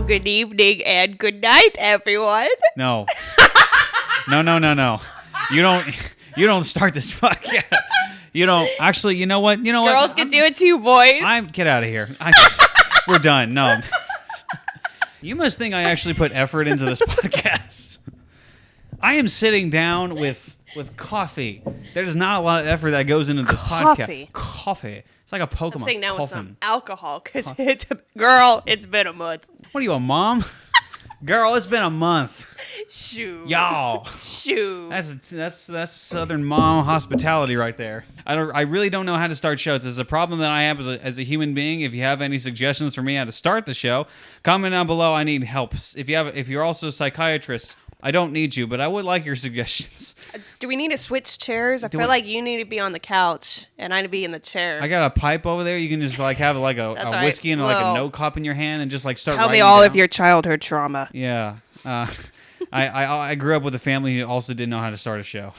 good evening and good night, everyone. No. No. You don't start this podcast. You don't. Actually, you know what? Girls can do it too, boys. Get out of here. We're done. No. You must think I actually put effort into this podcast. I am sitting down with coffee. There's not a lot of effort that goes into this podcast. Coffee. It's like a Pokemon. I'm saying now with some alcohol, because it's been a month. What are you, a mom? Girl, it's been a month. Shoo. Y'all. Shoo. That's Southern mom hospitality right there. I really don't know how to start shows. This is a problem that I have as a human being. If you have any suggestions for me how to start the show, comment down below. I need help. If you're also a psychiatrist, I don't need you, but I would like your suggestions. Do we need to switch chairs? I feel like you need to be on the couch and I need to be in the chair. I got a pipe over there. You can just like have like a whiskey and like a note cup in your hand and just like start writing. Tell me all of your childhood trauma. Yeah. I grew up with a family who also didn't know how to start a show.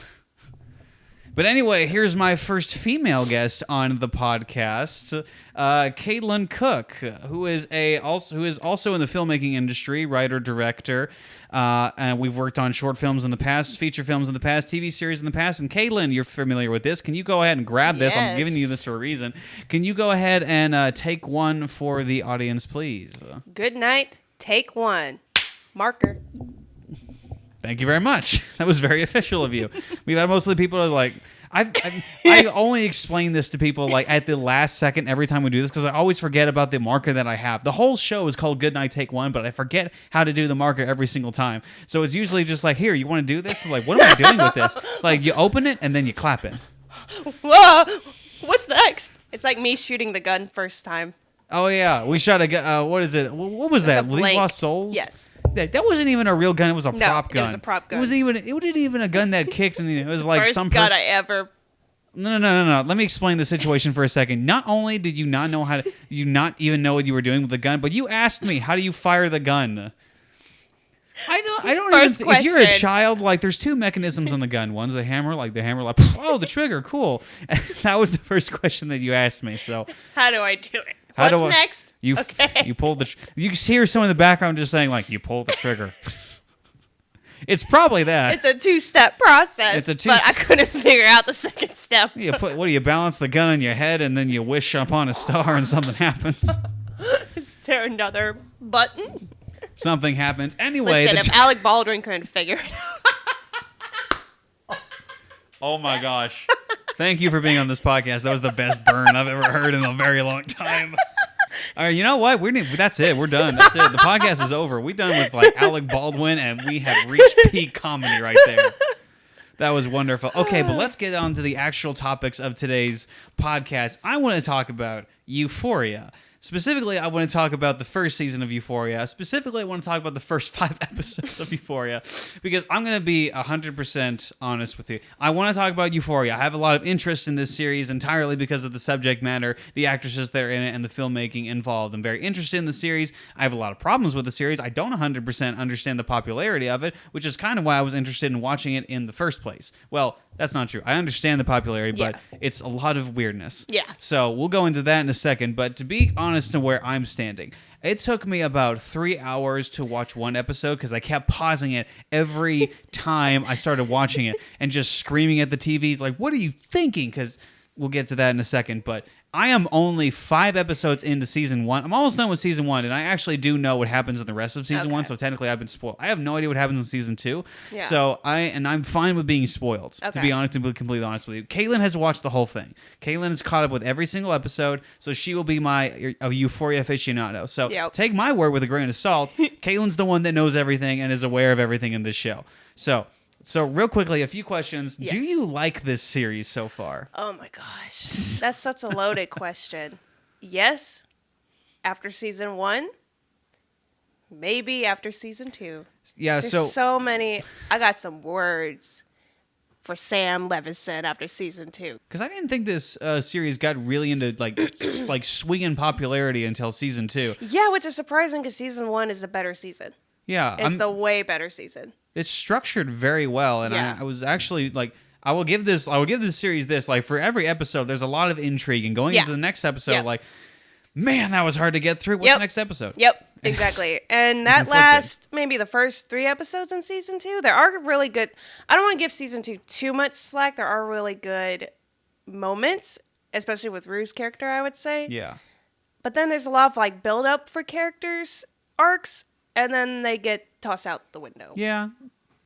But anyway, here's my first female guest on the podcast, Caitlin Cook, who is also in the filmmaking industry, writer, director, and we've worked on short films in the past, feature films in the past, TV series in the past. And Caitlin, you're familiar with this. Can you go ahead and grab this? Yes. I'm giving you this for a reason. Can you go ahead and take one for the audience, please? Good night. Take one. Marker. Thank you very much. That was very official of you. Most of the people are like, I only explain this to people like at the last second every time we do this because I always forget about the marker that I have. The whole show is called Good Night, Take One, but I forget how to do the marker every single time. So it's usually just like, here, you want to do this? Like, what am I doing with this? Like, you open it and then you clap it. Whoa! What's next? It's like me shooting the gun first time. Oh, yeah. We shot a gun. What is it? What was that? These Lost Souls? Yes. That wasn't even a real gun. It was a prop gun. It was a prop gun. It wasn't even a gun that kicks. And it was like first some gun I ever. No. Let me explain the situation for a second. Not only did you not know how to, you not even know what you were doing with the gun, but you asked me, how do you fire the gun? I don't First even. If you're a question. child, like there's two mechanisms on the gun. One's the hammer, like oh, the trigger, cool. That was the first question that you asked me. So how do I do it? What's next? You pull the. You hear someone in the background just saying like, "You pull the trigger." It's probably that. It's a two-step process. But I couldn't figure out the second step. What do you balance the gun on your head and then you wish upon a star and something happens? Is there another button? Something happens. Anyway, listen, if Alec Baldwin couldn't figure it out. Oh my gosh. Thank you for being on this podcast. That was the best burn I've ever heard in a very long time. All right, you know what? That's it. We're done. That's it. The podcast is over. We're done with like Alec Baldwin, and we have reached peak comedy right there. That was wonderful. Okay, but let's get on to the actual topics of today's podcast. I want to talk about Euphoria. Specifically, I want to talk about the first season of Euphoria. Specifically, I want to talk about the first 5 episodes of Euphoria because I'm going to be 100% honest with you. I want to talk about Euphoria. I have a lot of interest in this series entirely because of the subject matter, the actresses that are in it, and the filmmaking involved. I'm very interested in the series. I have a lot of problems with the series. I don't 100% understand the popularity of it, which is kind of why I was interested in watching it in the first place. Well, that's not true. I understand the popularity, but it's a lot of weirdness. Yeah. So we'll go into that in a second. But to be honest to where I'm standing, it took me about 3 hours to watch one episode because I kept pausing it every time I started watching it and just screaming at the TVs like, what are you thinking? Because we'll get to that in a second. But I am only 5 episodes into season 1. I'm almost done with season 1, and I actually do know what happens in the rest of season 1, so technically I've been spoiled. I have no idea what happens in season 2, so I'm fine with being spoiled, to be honest and be completely honest with you. Caitlin has watched the whole thing. Caitlin is caught up with every single episode, so she will be my Euphoria aficionado. So take my word with a grain of salt. Caitlin's the one that knows everything and is aware of everything in this show. So real quickly, a few questions. Yes. Do you like this series so far? Oh my gosh. That's such a loaded question. Yes, after season 1. Maybe after season 2. Yeah, There's so many. I got some words for Sam Levinson after season 2. Because I didn't think this series got really into like swinging popularity until season 2. Yeah, which is surprising because season 1 is the better season. Yeah. It's the way better season. It's structured very well, and I was actually like, I will give this series this, like, for every episode, there's a lot of intrigue, and going into the next episode, like, man, that was hard to get through. What's the next episode? Yep. exactly. And that conflicting. last, maybe the first 3 episodes in season 2, there are really good. I don't want to give season 2 too much slack. There are really good moments, especially with Rue's character, I would say. Yeah. But then there's a lot of like build up for characters arcs, and then they get tossed out the window. Yeah.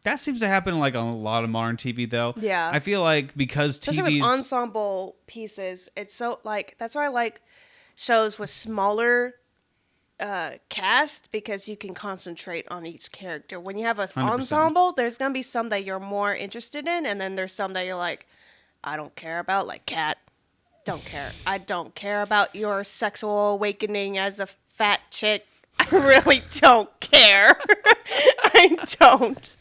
That seems to happen like on a lot of modern TV, though. Yeah. I feel like because Especially TV's... with ensemble pieces, it's so like that's why I like shows with smaller cast, because you can concentrate on each character. When you have an 100%. ensemble, there's gonna be some that you're more interested in, and then there's some that you're like, I don't care about, like Kat. Don't care. I don't care about your sexual awakening as a fat chick. I really don't care. I don't.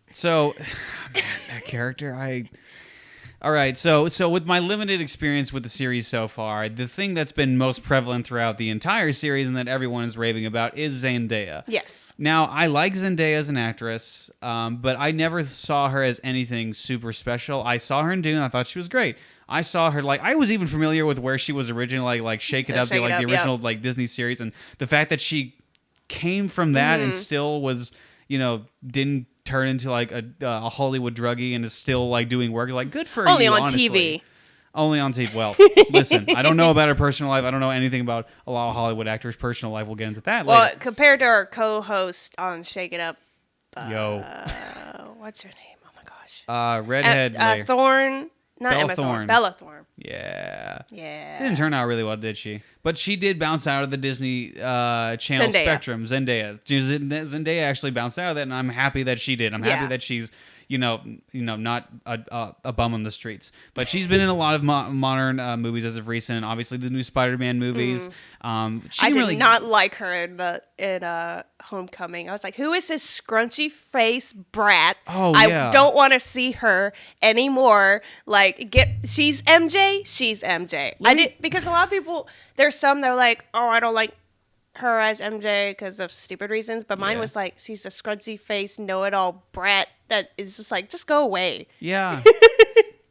So, man, that character, All right, so with my limited experience with the series so far, the thing that's been most prevalent throughout the entire series and that everyone is raving about is Zendaya. Yes. Now, I like Zendaya as an actress, but I never saw her as anything super special. I saw her in Dune, I thought she was great. I saw her, like, I was even familiar with where she was originally, like Shake It Up, the original, like, Disney series, and the fact that she came from that and still was, didn't turn into, like, a Hollywood druggie and is still, like, doing work, like, good for Only you, on honestly. TV. Only on TV. Well, listen, I don't know about her personal life. I don't know anything about a lot of Hollywood actors' personal life. We'll get into that Well, later. compared to our co-host on Shake It Up, Yo. what's her name? Oh my gosh. Redhead. Thorne. Not Bella Emma Thorne. Thorne. Bella Thorne. Yeah. Yeah. Didn't turn out really well, did she? But she did bounce out of the Disney Channel Zendaya. spectrum. Zendaya actually bounced out of that, and I'm happy that she did. I'm happy that she's, not a bum on the streets. But she's been in a lot of modern movies as of recent. Obviously, the new Spider-Man movies. I did not like her in Homecoming. I was like, who is this scrunchy face brat? Oh, I yeah. don't want to see her anymore. Like, she's MJ. She's MJ. Because a lot of people, there's some that are like, oh, I don't like her as MJ because of stupid reasons. But mine was like, she's a scrunchy face, know-it-all brat that is just like, just go away. Yeah.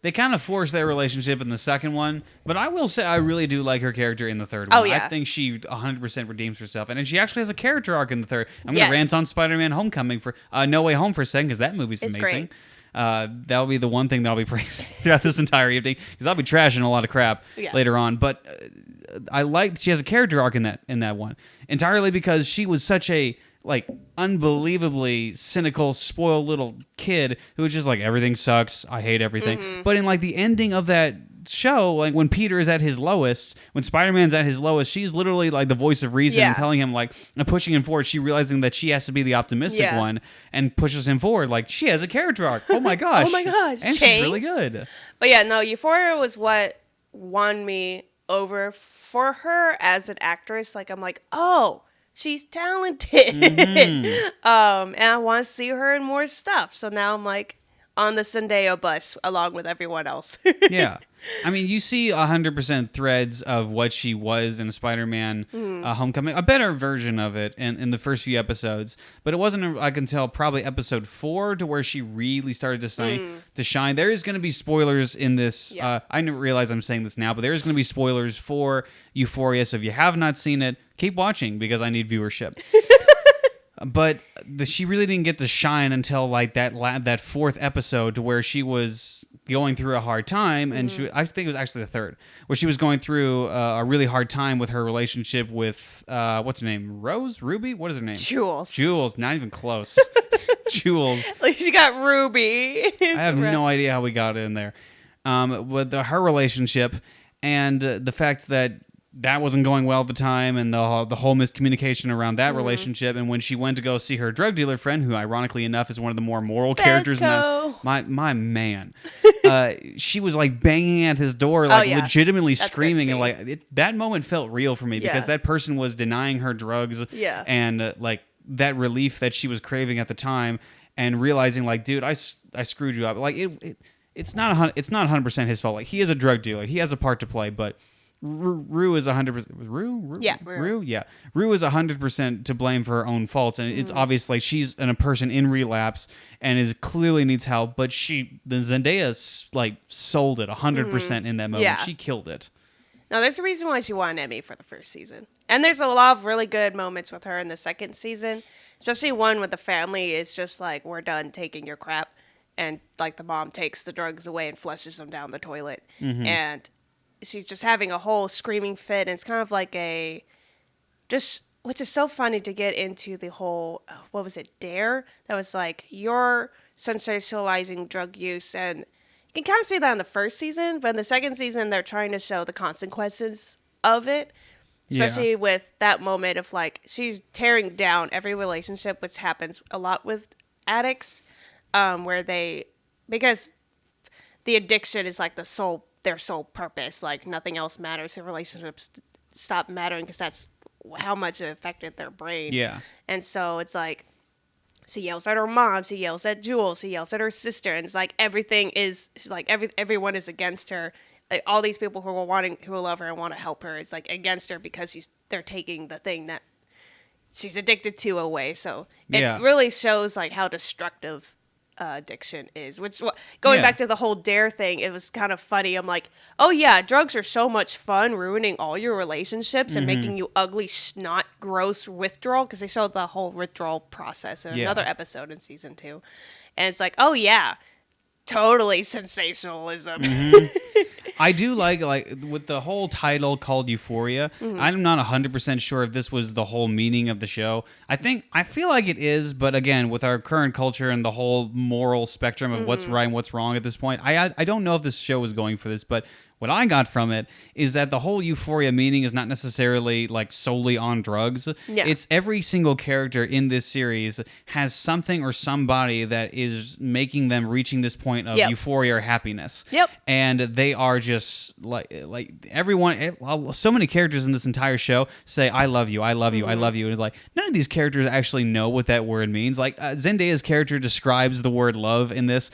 They kind of forced their relationship in the second one, but I will say I really do like her character in the third one. Oh, yeah. I think she 100% redeems herself, and she actually has a character arc in the third. I'm going to rant on Spider-Man Homecoming for No Way Home for a second, because that movie's amazing. Great. That'll be the one thing that I'll be praising throughout this entire evening, because I'll be trashing a lot of crap later on. But I like she has a character arc in that one, entirely because she was such a unbelievably cynical, spoiled little kid who was just like, everything sucks, I hate everything. But in like the ending of that show, like when Peter is at his lowest, when Spider-Man's at his lowest, she's literally like the voice of reason and telling him like, and pushing him forward. She realizing that she has to be the optimistic one and pushes him forward. Like, she has a character arc. Oh my gosh. Oh my gosh. And she's really good. But yeah, no, Euphoria was what won me over for her as an actress. Like, I'm like, oh, she's talented. And I want to see her in more stuff. So now I'm like on the Zendaya bus along with everyone else. Yeah. I mean, you see 100% threads of what she was in Spider-Man Homecoming, a better version of it in the first few episodes. But it wasn't, I can tell, probably episode 4 to where she really started to shine. There is going to be spoilers in this. I didn't realize I'm saying this now, but there is going to be spoilers for Euphoria. So if you have not seen it, keep watching, because I need viewership. But she really didn't get to shine until like that 4th episode, to where she was going through a hard time, and I think it was actually the 3rd, where she was going through a really hard time with her relationship with what's her name, Ruby, what is her name? Jules, not even close. Jules. Like, she got Ruby. I have no idea how we got in there. With her relationship and the fact that wasn't going well at the time, and the whole miscommunication around that relationship. And when she went to go see her drug dealer friend, who ironically enough is one of the more moral characters in that, my man, she was like banging at his door, like legitimately screaming, and like that moment felt real for me, because that person was denying her drugs, and like that relief that she was craving at the time, and realizing like, dude, I screwed you up. Like it's not 100% his fault. Like, he is a drug dealer, he has a part to play, but Rue is 100%. Rue? Yeah, Rue. Yeah, Rue is 100% to blame for her own faults, and it's obvious like she's a person in relapse and clearly needs help. But the Zendaya like sold it 100% in that moment. Yeah. She killed it. No, there's a reason why she won an Emmy for the first season. And there's a lot of really good moments with her in the second season. Especially one with the family is just like, we're done taking your crap. And like the mom takes the drugs away and flushes them down the toilet. Mm-hmm. And she's just having a whole screaming fit. And it's kind of like which is so funny to get into the whole, what was it, Dare? That was like, you're sensationalizing drug use. And you can kind of see that in the first season, but in the second season, they're trying to show the consequences of it. Especially with that moment of like, she's tearing down every relationship, which happens a lot with addicts, because the addiction is like their sole purpose. Like nothing else matters. Their relationships stop mattering because that's how much it affected their brain. Yeah. And so it's like, she yells at her mom, she yells at Jules, she yells at her sister, and it's like everything is like everyone is against her. Like, all these people who love her and want to help her is like against her because they're taking the thing that she's addicted to away. So it really shows like how destructive addiction is. Which going back to the whole Dare thing, it was kind of funny. I'm like, oh yeah, drugs are so much fun, ruining all your relationships and making you ugly, snot, gross withdrawal. Because they showed the whole withdrawal process in another episode in season 2, and it's like, oh yeah, totally sensationalism. I do like with the whole title called Euphoria. I'm not 100% sure if this was the whole meaning of the show. I feel like it is, but again, with our current culture and the whole moral spectrum of what's right and what's wrong at this point, I don't know if this show was going for this, but what I got from it is that the whole Euphoria meaning is not necessarily like solely on drugs. Yeah. It's every single character in this series has something or somebody that is making them reaching this point of euphoria or happiness. Yep. And they are just like everyone, so many characters in this entire show say, I love you, I love you, I love you. And it's like, none of these characters actually know what that word means. Like Zendaya's character describes the word love in this.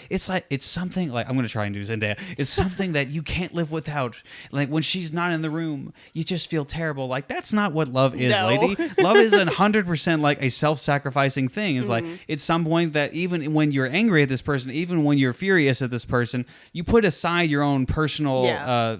It's something like, I'm going to try and do Zendaya. It's something that you can't live without. Like when she's not in the room, you just feel terrible. Like that's not what love is, lady. Love is 100% like a self-sacrificing thing. It's like at some point that even when you're angry at this person, even when you're furious at this person, you put aside your own personal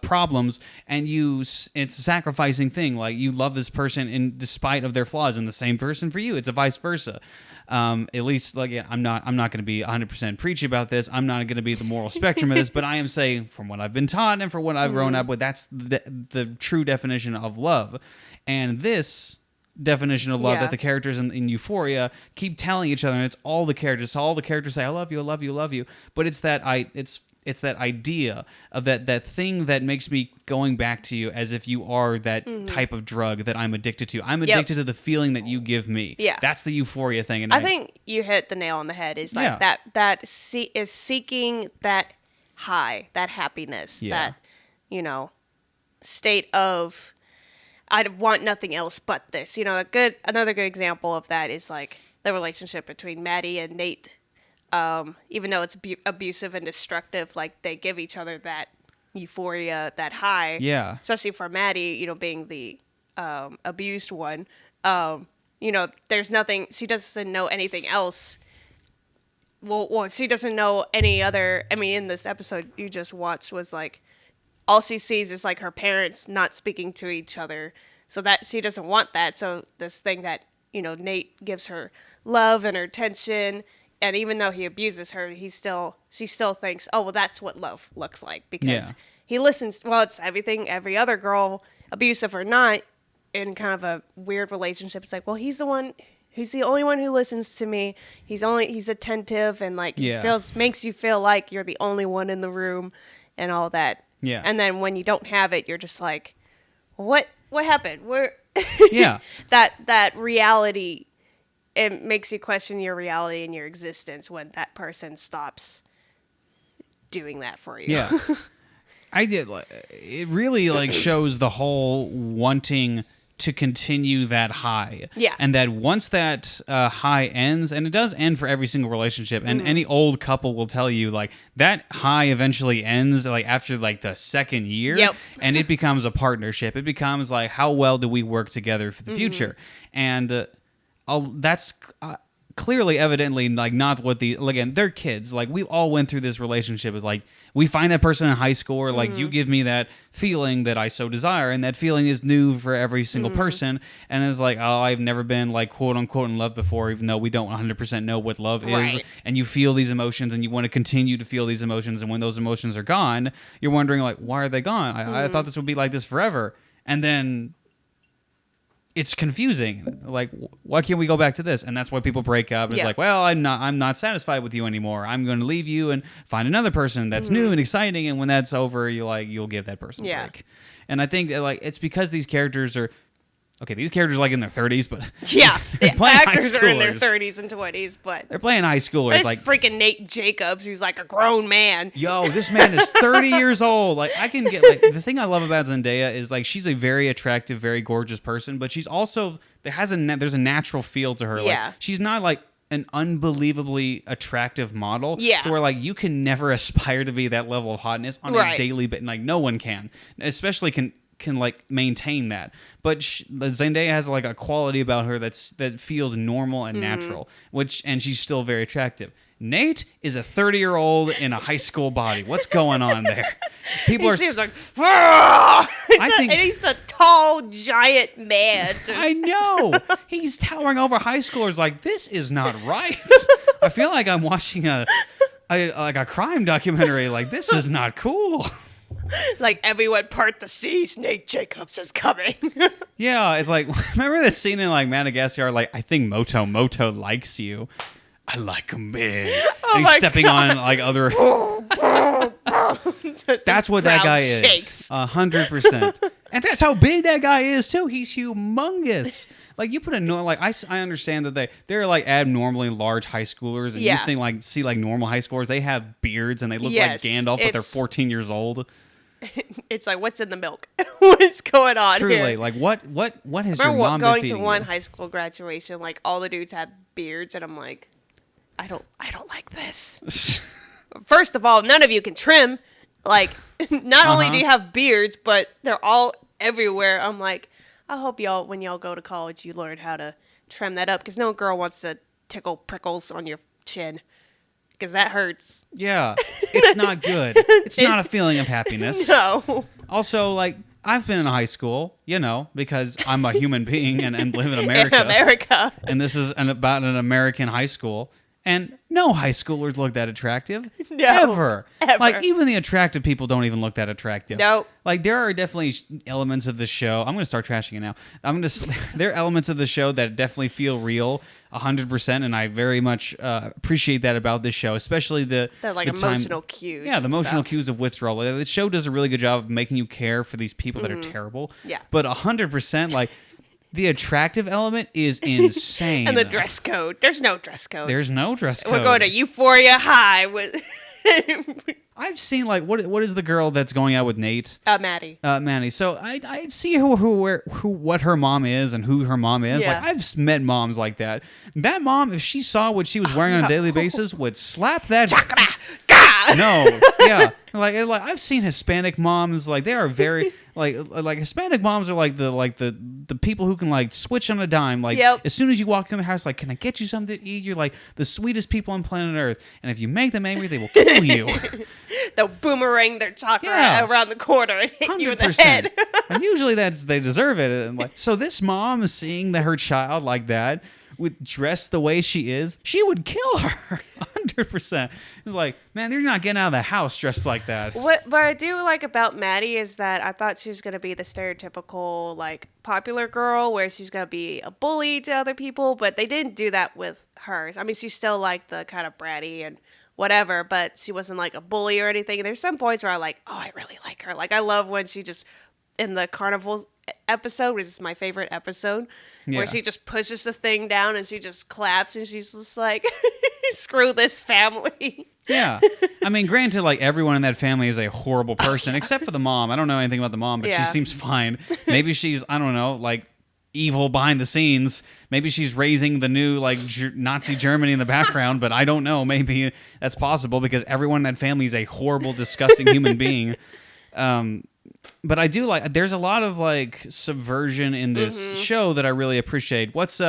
problems, and it's a sacrificing thing. Like you love this person in despite of their flaws, and the same person for you. It's a vice versa. At least, like, I'm not going to be 100% preachy about this. I'm not going to be the moral spectrum of this, but I am saying from what I've been taught and from what I've grown up with, that's the true definition of love. And this definition of love that the characters in Euphoria keep telling each other, and it's all the characters. So all the characters say, I love you, I love you, I love you. But it's that idea of that thing that makes me going back to you as if you are that type of drug that I'm addicted to. I'm addicted to the feeling that you give me. Yeah. That's the euphoria thing. And I think you hit the nail on the head. Is like is seeking that high, that happiness, that, state of, I want nothing else but this. Another good example of that is like the relationship between Maddie and Nate. Even though it's abusive and destructive, like they give each other that euphoria, that high. Yeah. Especially for Maddie, being the abused one. There's nothing. She doesn't know anything else. Well, she doesn't know any other. I mean, in this episode you just watched, was like all she sees is like her parents not speaking to each other. So that she doesn't want that. So this thing that Nate gives her love and her attention. And even though he abuses her, she still thinks, oh, well, that's what love looks like. Because he listens, it's every other girl, abusive or not, in kind of a weird relationship. It's like, well, he's the only one who listens to me. He's attentive and like makes you feel like you're the only one in the room and all that. Yeah. And then when you don't have it, you're just like, what happened? That reality. It makes you question your reality and your existence when that person stops doing that for you. Yeah. It really shows the whole wanting to continue that high. Yeah. And that once that high ends, and it does end for every single relationship, and any old couple will tell you that high eventually ends after the second year. Yep. And it becomes a partnership. It becomes how well do we work together for the future? And that's clearly, evidently, like not what again, they're kids. Like we all went through this relationship. It's like we find that person in high school, or like you give me that feeling that I so desire, and that feeling is new for every single person. And it's like, oh, I've never been like quote unquote in love before, even though we don't 100% know what love is. And you feel these emotions, and you want to continue to feel these emotions. And when those emotions are gone, you're wondering like, why are they gone? I thought this would be like this forever, and then it's confusing. Like, why can't we go back to this? And that's why people break up. It's like, well, I'm not satisfied with you anymore. I'm going to leave you and find another person that's new and exciting. And when that's over, you'll give that person a break. And I think that, like, it's because these characters are these characters like in their 30s, but the actors are in their 30s and 20s, but they're playing high schoolers. There's like freaking Nate Jacobs, who's like a grown man. Yo, this man is 30 years old. Like, I can get like the thing I love about Zendaya is like she's a very attractive, very gorgeous person, but she's also there's a natural feel to her. Like, she's not like an unbelievably attractive model. To where like you can never aspire to be that level of hotness on a daily basis. Like no one can, especially can like maintain that. But Zendaya has like a quality about her that feels normal and natural, and she's still very attractive. Nate is a 30-year-old in a high school body. What's going on there? People seems like, and he's a tall, giant man. I know. He's towering over high schoolers like, this is not right. I feel like I'm watching a crime documentary. Like, this is not cool. Like, everyone part the seas, Nate Jacobs is coming. Yeah, it's like, remember that scene in like Madagascar? Like, I think Moto likes you. I like him big. And he's stepping God. on like other. That's what that guy is. 100%. And that's how big that guy is too. He's humongous. Like you put I understand that they're like abnormally large high schoolers, and you think like see like normal high schoolers, they have beards and they look like Gandalf, but they're 14 years old. It's like, what's in the milk? What's going on Truly, here? like what has your mom been going feeding to one you? high school graduation, like all the dudes had beards, and I'm like, I don't like this. First of all, none of you can trim. Like, not only do you have beards, but they're all everywhere. I'm like, I hope when y'all go to college, you learn how to trim that up, because no girl wants to tickle prickles on your chin, because that hurts. Yeah, it's not good. It's not a feeling of happiness. No. Also, like, I've been in high school, because I'm a human being and live in America. In America. And this is about an American high school. And no high schoolers look that attractive. No. Ever. Like, even the attractive people don't even look that attractive. Nope. Like, there are definitely elements of the show. I'm going to start trashing it now. There are elements of the show that definitely feel real 100%, and I very much appreciate that about this show, especially the emotional cues. Yeah, the emotional stuff. cues of withdrawal. The show does a really good job of making you care for these people that are terrible. Yeah. But 100%, like, the attractive element is insane. And the dress code. There's no dress code. There's no dress code. We're going to Euphoria High with... I've seen, like, what is the girl that's going out with Nate? Maddie. Maddie. So I see what her mom is and who her mom is. Yeah. Like, I've met moms like that. That mom, if she saw what she was wearing on a daily basis, would slap that. No, yeah. Like I've seen Hispanic moms, like they are very like Hispanic moms are like the people who can like switch on a dime. Like as soon as you walk in the house, like, can I get you something to eat? You're like the sweetest people on planet Earth. And if you make them angry, they will kill you. They'll boomerang their chakra around the corner and hit 100%. You in the head. And usually they deserve it. And like, so this mom is seeing her child like that, with dressed the way she is, she would kill her 100%. It's like, man, you're not getting out of the house dressed like that. What I do like about Maddie is that I thought she was going to be the stereotypical, like, popular girl where she's going to be a bully to other people, but they didn't do that with hers. I mean, she's still, like, the kind of bratty and whatever, but she wasn't, like, a bully or anything. And there's some points where I like, oh, I really like her. Like, I love when she just, in the carnival episode, which is my favorite episode, where she just pushes the thing down and she just claps and she's just like, screw this family. Yeah. I mean, granted, like, everyone in that family is a horrible person, except for the mom. I don't know anything about the mom, but she seems fine. Maybe she's, I don't know, like, evil behind the scenes. Maybe she's raising the new, like, Nazi Germany in the background, but I don't know. Maybe that's possible because everyone in that family is a horrible, disgusting human being. But I do like, there's a lot of, like, subversion in this show that I really appreciate. What's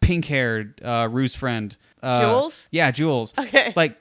pink-haired Rue's friend? Jules? Yeah, Jules. Okay. Like,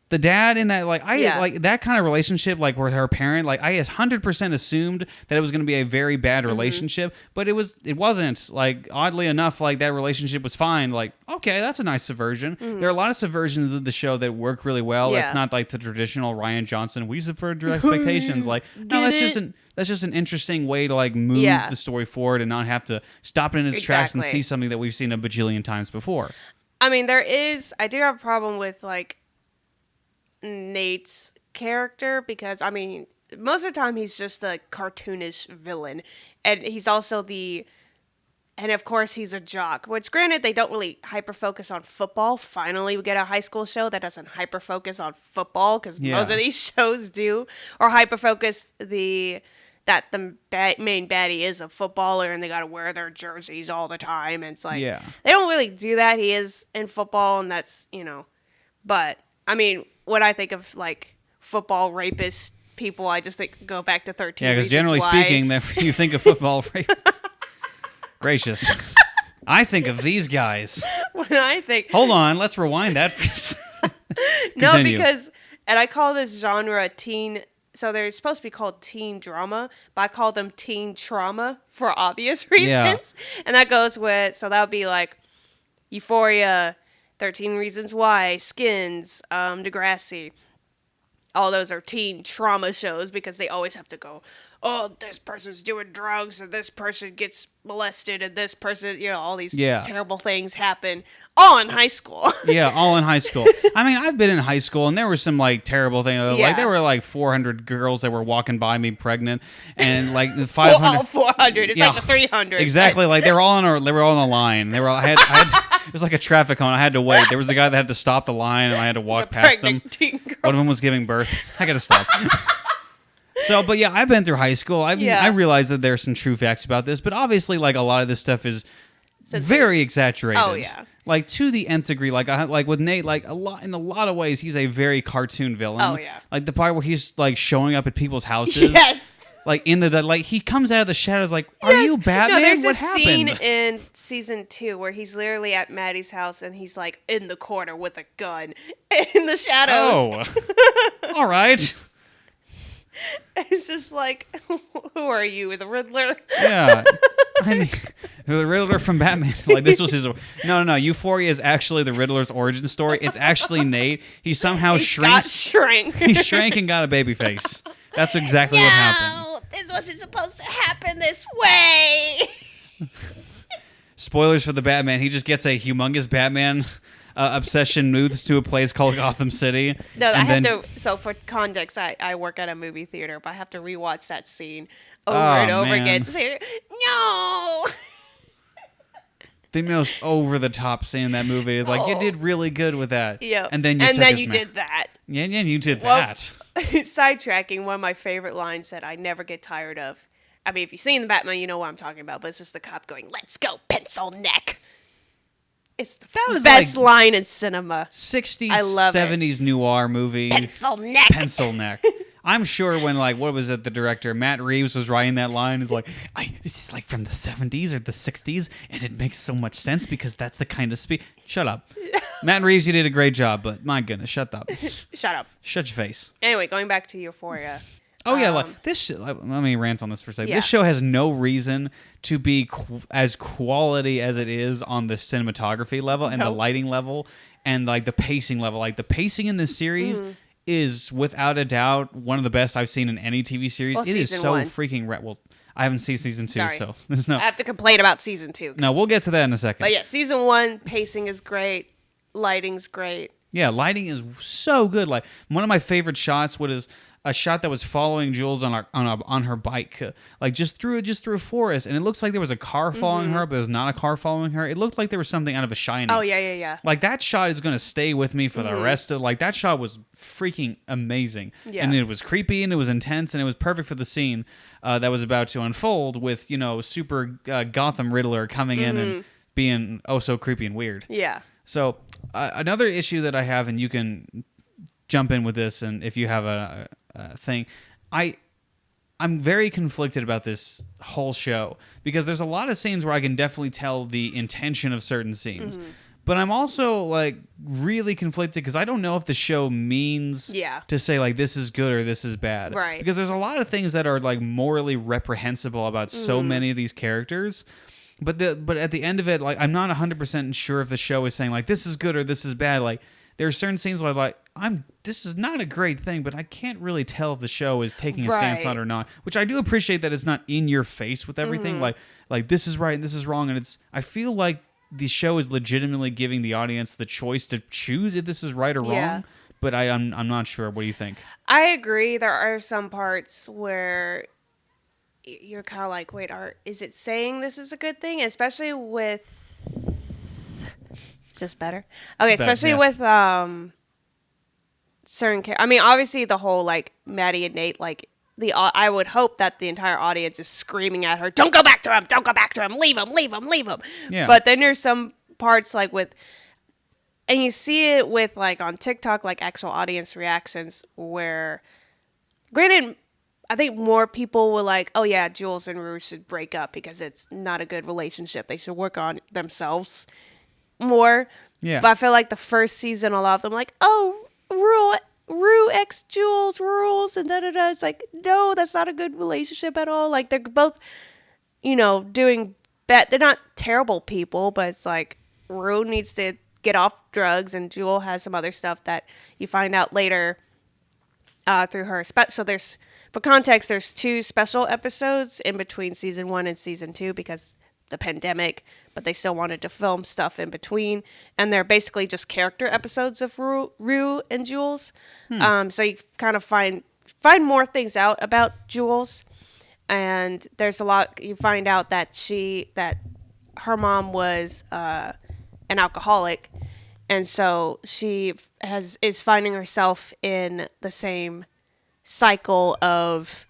the dad in that, like, Yeah. like that kind of relationship, like with her parent, like I 100% assumed that it was going to be a very bad relationship, but it wasn't. Like, oddly enough, like that relationship was fine. Like, okay, that's a nice subversion. There are a lot of subversions of the show that work really well. Yeah. It's not like the traditional Ryan Johnson, we subvert your expectations. Like, no, that's just an interesting way to like move the story forward and not have to stop it in its tracks and see something that we've seen a bajillion times before. I mean, I do have a problem with like Nate's character because, I mean, most of the time he's just a cartoonish villain, and he's also and of course he's a jock, which granted they don't really hyper focus on football. Finally we get a high school show that doesn't hyper focus on football, because most of these shows do, or hyper focus that the main baddie is a footballer and they gotta wear their jerseys all the time, and it's like they don't really do that. He is in football, and that's, but I mean, when I think of like football rapist people, I just go back to 13 Yeah, because generally speaking, you think of football rapists. Gracious. I think of these guys. When I think... Hold on, let's rewind that. No, because... And I call this genre teen... So they're supposed to be called teen drama, but I call them teen trauma for obvious reasons. Yeah. And that goes with... So that would be like Euphoria, 13 Reasons Why, Skins, Degrassi. All those are teen trauma shows because they always have to go, oh, this person's doing drugs, and this person gets molested, and this person, all these terrible things happen all in high school. Yeah, all in high school. I mean, I've been in high school, and there were some like terrible things. Like there were like 400 girls that were walking by me pregnant, and like 500. All 400. It's like the 300. Exactly. Like they were all on a line. I had it was like a traffic cone. I had to wait. There was a guy that had to stop the line, and I had to walk past him. One of them was giving birth. I got to stop. So, but yeah, I've been through high school. I realize that there's some true facts about this, but obviously, like a lot of this stuff is very exaggerated. Oh yeah, like to the nth degree. Like with Nate, like in a lot of ways, he's a very cartoon villain. Oh yeah, like the part where he's like showing up at people's houses. Yes. Like he comes out of the shadows. Like, are you Batman? No, there's what a happened? scene in season 2 where he's literally at Maddie's house and he's like in the corner with a gun in the shadows. Oh, all right. It's just like, who are you, the Riddler? Yeah, I mean, the Riddler from Batman. Like this was his. No. Euphoria is actually the Riddler's origin story. It's actually Nate. He somehow shrank. He shrank and got a baby face. That's exactly what happened. No, this wasn't supposed to happen this way. Spoilers for the Batman. He just gets a humongous Batman obsession, moves to a place called Gotham City. No, I have to. So for context, I work at a movie theater, but I have to rewatch that scene over and over again to say, no. The most over the top scene in that movie is like, you did really good with that. Yeah. And then you did that. Yeah, you did that. Sidetracking, one of my favorite lines that I never get tired of. I mean, if you've seen the Batman, you know what I'm talking about, but it's just the cop going, "Let's go, pencil neck." It's the best line in cinema. 60s, I love 70s noir movie. Pencil neck. Pencil neck. I'm sure when, like, what was it, the director, Matt Reeves, was writing that line, is like, this is like from the 70s or the 60s, and it makes so much sense because that's the kind of speed. Shut up. Matt Reeves, you did a great job, but my goodness, shut up. Shut up. Shut your face. Anyway, going back to Euphoria. Oh, yeah, like, let me rant on this for a second. Yeah. This show has no reason to be as quality as it is on the cinematography level and the lighting level and, like, the pacing level. Like, the pacing in this series is, without a doubt, one of the best I've seen in any TV series. Well, it is so freaking... Well, I haven't seen season 2, so there's no... I have to complain about season 2. No, we'll get to that in a second. But yeah, season 1, pacing is great. Lighting's great. Yeah, lighting is so good. Like, one of my favorite shots was a shot that was following Jules on her bike, like just through a forest, and it looks like there was a car following her, but it was not a car following her. It looked like there was something out of a Shining. Oh yeah. Like that shot is gonna stay with me for the rest of. Like that shot was freaking amazing, and it was creepy and it was intense and it was perfect for the scene that was about to unfold with super Gotham Riddler coming in and being so creepy and weird. Yeah. So another issue that I have, and you can jump in with this, and if you have a thing, I'm very conflicted about this whole show because there's a lot of scenes where I can definitely tell the intention of certain scenes, But I'm also like really conflicted because I don't know if the show means to say like this is good or this is bad. Right. Because there's a lot of things that are like morally reprehensible about so many of these characters. But at the end of it, like I'm not 100% sure if the show is saying like this is good or this is bad. Like there are certain scenes where I'm like this is not a great thing, but I can't really tell if the show is taking a stance on it or not. Which I do appreciate that it's not in your face with everything. Like this is right and this is wrong, and I feel like the show is legitimately giving the audience the choice to choose if this is right or wrong. But I'm not sure. What do you think? I agree. There are some parts where you're kind of like, wait, is it saying this is a good thing? Especially with... Is this better? Okay, especially with certain... I mean, obviously the whole, like, Maddie and Nate, like, I would hope that the entire audience is screaming at her, don't go back to him, don't go back to him, leave him, leave him, leave him. Yeah. But then there's some parts, like, with... And you see it with, like, on TikTok, like, actual audience reactions where... Granted... I think more people were like, oh yeah, Jules and Rue should break up because it's not a good relationship. They should work on themselves more. Yeah. But I feel like the first season, a lot of them like, oh, Rue ex Jules rules and da-da-da. It's like, no, that's not a good relationship at all. Like they're both, doing bad. They're not terrible people, but it's like Rue needs to get off drugs and Jewel has some other stuff that you find out later through her. So there's... For context, there's 2 special episodes in between season 1 and season 2 because the pandemic, but they still wanted to film stuff in between. And they're basically just character episodes of Rue and Jules. So you kind of find more things out about Jules. And there's a lot, you find out that her mom was an alcoholic. And so she is finding herself in the same cycle of,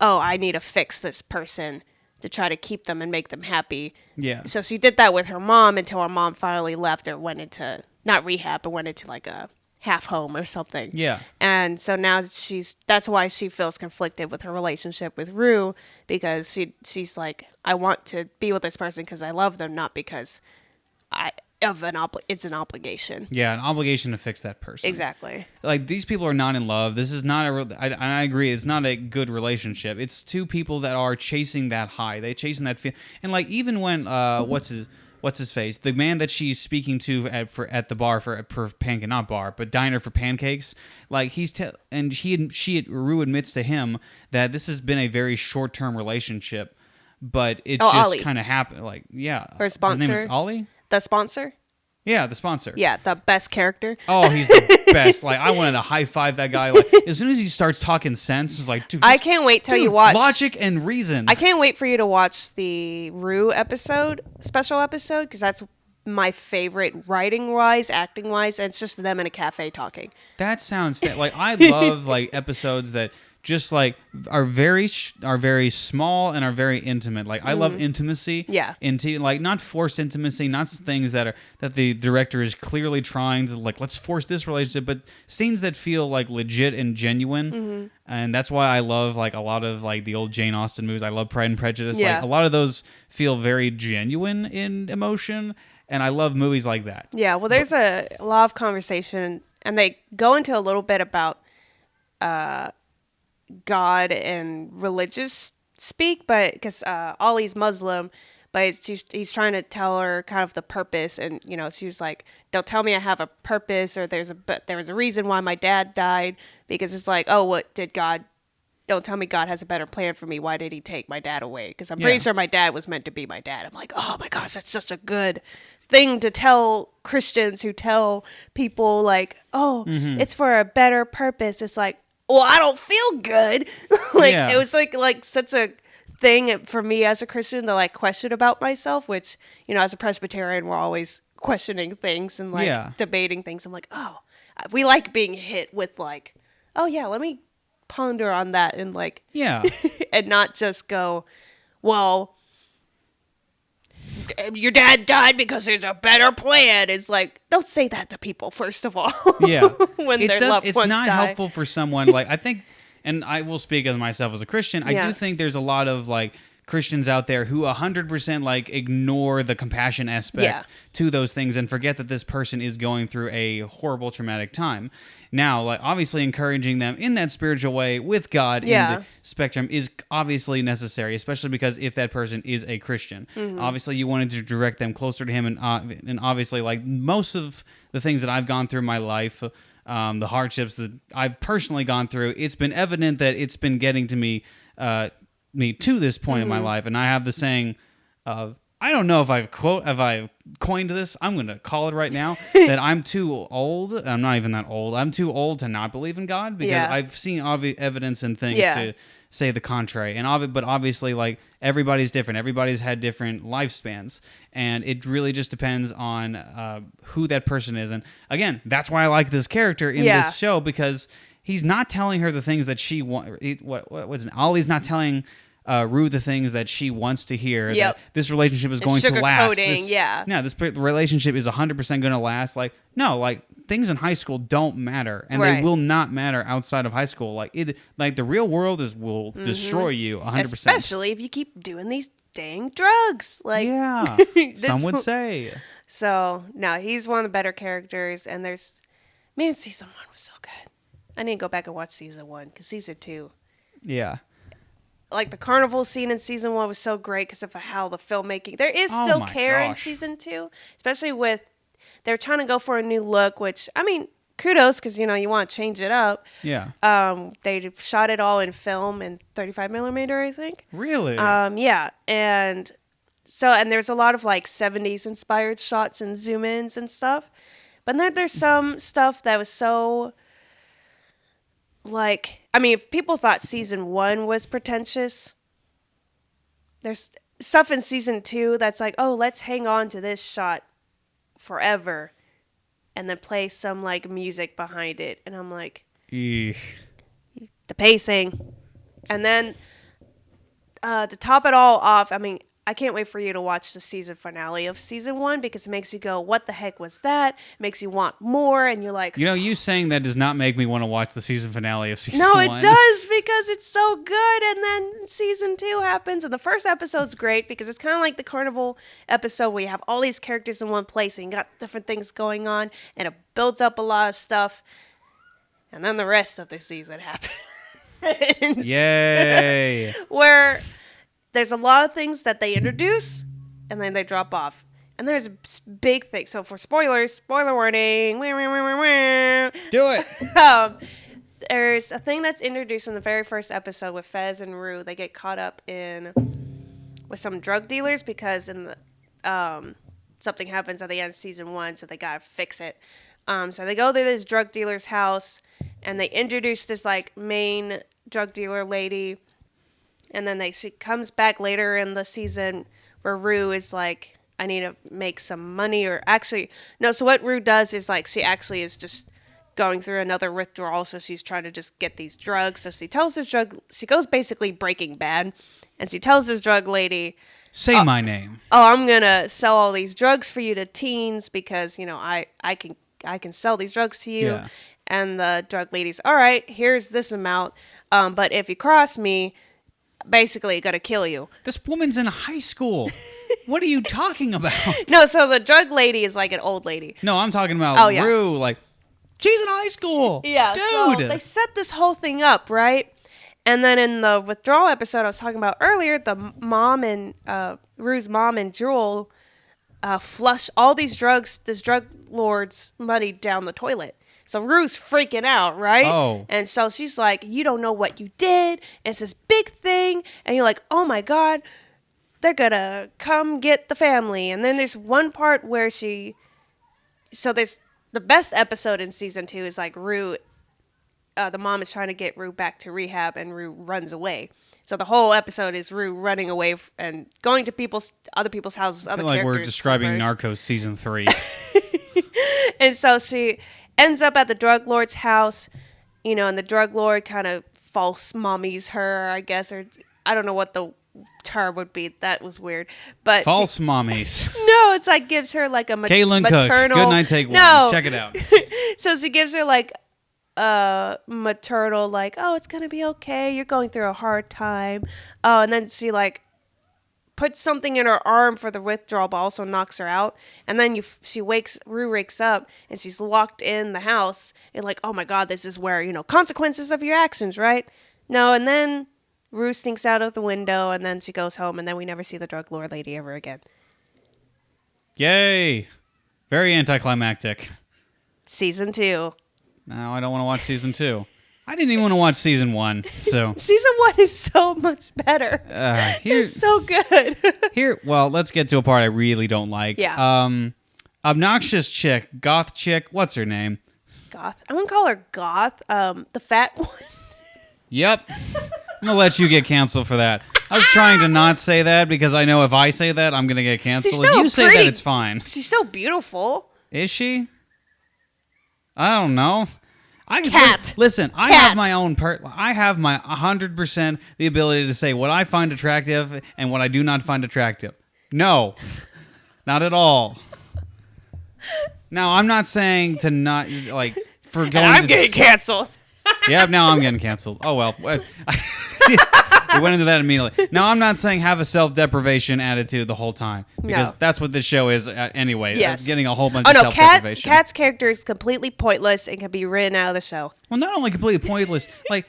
oh, I need to fix this person to try to keep them and make them happy. Yeah. So she did that with her mom until her mom finally left or went into, not rehab, but went into like a half home or something. Yeah. And so now that's why she feels conflicted with her relationship with Rue, because she's like, I want to be with this person because I love them, not because it's an obligation. Yeah, an obligation to fix that person. Exactly. Like, these people are not in love. This is not I agree, it's not a good relationship. It's 2 people that are chasing that high. They're chasing that feel. And, like, even when, what's his face? The man that she's speaking to at the bar for pancake, not bar, but diner for pancakes. Like, Rue admits to him that this has been a very short-term relationship, but it just kind of happened. Like, yeah. Her sponsor. His name is Ollie? The sponsor? Yeah, the sponsor. Yeah, the best character. Oh, he's the best. Like, I wanted to high five that guy. Like, as soon as he starts talking sense, it's like, dude, I can't wait till you watch logic and reason. I can't wait for you to watch the Rue special episode, because that's my favorite, writing wise, acting wise, and it's just them in a cafe talking. That sounds like, I love like episodes that just like are very small and are very intimate. Like, I love intimacy. Yeah. Like, not forced intimacy, not things that the director is clearly trying to, like, let's force this relationship, but scenes that feel like legit and genuine. And that's why I love like a lot of like the old Jane Austen movies. I love Pride and Prejudice. Yeah. Like, a lot of those feel very genuine in emotion, and I love movies like that. Yeah, well, there's a lot of conversation, and they go into a little bit about God and religious speak, but because Ollie's Muslim, but he's trying to tell her kind of the purpose, and she was like, don't tell me I have a purpose, or there was a reason why my dad died, because it's like, oh, what did God, don't tell me God has a better plan for me, why did he take my dad away? Because I'm pretty sure my dad was meant to be my dad. I'm like, oh my gosh, that's such a good thing to tell Christians who tell people like, oh, it's for a better purpose. It's like, well, I don't feel good. It was like such a thing for me as a Christian to like question about myself, which, as a Presbyterian, we're always questioning things and like debating things. I'm like, oh, we like being hit with like, oh yeah, let me ponder on that and like, and not just go, well, your dad died because there's a better plan. It's like, don't say that to people, first of all. Yeah. When their loved ones die. It's not helpful for someone, like, I think, and I will speak as myself as a Christian, I do think there's a lot of like Christians out there who 100% like ignore the compassion aspect to those things and forget that this person is going through a horrible traumatic time. Now, like obviously encouraging them in that spiritual way with God in the spectrum is obviously necessary, especially because if that person is a Christian, obviously you wanted to direct them closer to Him, and obviously like most of the things that I've gone through in my life, the hardships that I've personally gone through, it's been evident that it's been getting to me to this point in my life, and I have the saying of, I don't know if I've coined this. I'm going to call it right now that I'm too old. I'm not even that old. I'm too old to not believe in God because I've seen evidence and things to say the contrary. But obviously, like everybody's different. Everybody's had different lifespans, and it really just depends on who that person is. And again, that's why I like this character in this show, because he's not telling her the things that she wants. Ollie's not telling Rue the things that she wants to hear. That this relationship is going to last. This relationship is 100% going to last. Like, no, like things in high school don't matter, and they will not matter outside of high school. Like the real world will destroy you 100%. Especially if you keep doing these dang drugs. Like, some would say. So no, he's one of the better characters, and season 1 was so good. I need to go back and watch season 1 because season 2. Yeah. Like the carnival scene in season 1 was so great because of how the filmmaking. There is still care in season 2, especially with they're trying to go for a new look, which I mean, kudos because you want to change it up. Yeah. They shot it all in film in 35 millimeter, I think. Really? Yeah, and there's a lot of like 70s inspired shots and zoom ins and stuff, but then there's some stuff that was so. Like, I mean, if people thought season 1 was pretentious, there's stuff in season 2 that's like, oh, let's hang on to this shot forever and then play some, like, music behind it. And I'm like, the pacing. And then to top it all off, I mean, I can't wait for you to watch the season finale of season 1 because it makes you go, what the heck was that? It makes you want more, and you're like... you saying that does not make me want to watch the season finale of season 1. No, it does because it's so good, and then season 2 happens, and the first episode's great because it's kind of like the carnival episode where you have all these characters in one place and you got different things going on, and it builds up a lot of stuff, and then the rest of the season happens. Yay! Where... there's a lot of things that they introduce, and then they drop off. And there's a big thing. So for spoiler warning. Do it. There's a thing that's introduced in the very first episode with Fez and Rue. They get caught up with some drug dealers because something happens at the end of season 1, so they gotta fix it. So they go to this drug dealer's house, and they introduce this like main drug dealer lady. And then she comes back later in the season where Rue is like, I need to make some money. Or actually, no, so what Rue does is like, she actually is just going through another withdrawal. So she's trying to just get these drugs. So she goes basically Breaking Bad. And she tells this drug lady, say my name. Oh, I'm going to sell all these drugs for you to teens because, I can sell these drugs to you. Yeah. And the drug lady's, all right, here's this amount. But if you cross me, basically gotta kill you. This woman's in high school. What are you talking about? No, so the drug lady is like an old lady. No, I'm talking about Rue. Like, she's in high school. Yeah, dude. So they set this whole thing up, right? And then in the withdrawal episode I was talking about earlier, the mom and Rue's mom and Jewel flush all this drug lord's money down the toilet. So Rue's freaking out, right? Oh. And so she's like, you don't know what you did. And it's this big thing. And you're like, oh my God, they're going to come get the family. And then there's one part where there's the best episode in season 2 is like Rue, the mom is trying to get Rue back to rehab and Rue runs away. So the whole episode is Rue running away and going to other people's houses, other characters. Like we're describing Narcos season 3. And so she ends up at the drug lord's house, and the drug lord kind of false mommies her, I guess, or I don't know what the term would be. That was weird. But false mommies. No, it's like gives her like a Caitlin maternal. Cook. Good night, take one. No. Check it out. So she gives her like maternal, like, oh, it's gonna be okay. You're going through a hard time. Oh, and then she like puts something in her arm for the withdrawal, but also knocks her out. And then Rue wakes up and she's locked in the house. And like, oh my God, this is where, consequences of your actions, right? No, and then Rue sneaks out of the window and then she goes home and then we never see the drug lord lady ever again. Yay. Very anticlimactic. Season 2. No, I don't want to watch season 2. I didn't even want to watch season 1, so... Season 1 is so much better. It's so good. Well, let's get to a part I really don't like. Yeah. Obnoxious chick, goth chick, what's her name? Goth. I'm going to call her Goth. The fat one. Yep. I'm going to let you get canceled for that. I was trying to not say that because I know if I say that, I'm going to get canceled. If you say that, it's fine. She's so beautiful. Is she? I don't know. Cat. Listen, I have my own I have my 100% the ability to say what I find attractive and what I do not find attractive. No. Not at all. Now, I'm not saying to not, like, for going I'm getting canceled. Yeah, now I'm getting canceled. Oh, well. We went into that immediately. Now, I'm not saying have a self-deprivation attitude the whole time. Because that's what this show is anyway. Yes. Getting a whole bunch of self-deprivation. Kat's character is completely pointless and can be written out of the show. Well, not only completely pointless, like,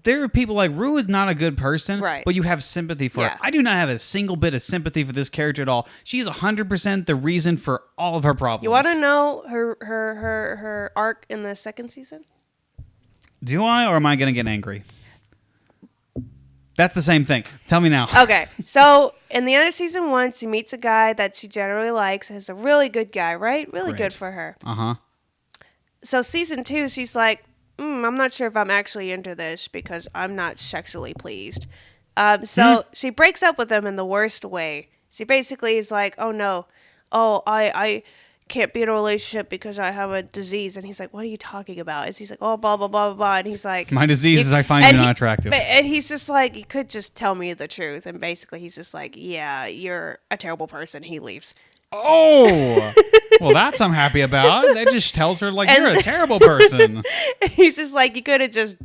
there are people like Rue is not a good person, right, but you have sympathy for her. I do not have a single bit of sympathy for this character at all. She's 100% the reason for all of her problems. You want to know her arc in the second season? Do I, or am I going to get angry? That's the same thing. Tell me now. Okay, so in the end of season 1, she meets a guy that she generally likes. He's a really good guy, right? Really good for her. Uh-huh. So season 2, she's like, I'm not sure if I'm actually into this because I'm not sexually pleased. So she breaks up with him in the worst way. She basically is like, oh no, I can't be in a relationship because I have a disease. And he's like, what are you talking about? And he's like, oh, blah, blah, blah, blah, blah. And he's like... My disease is I find you not attractive. And he's just like, you could just tell me the truth. And basically he's just like, yeah, you're a terrible person. He leaves. Oh! Well, that's I'm happy about. That just tells her, like, you're a terrible person. He's just like, you could have just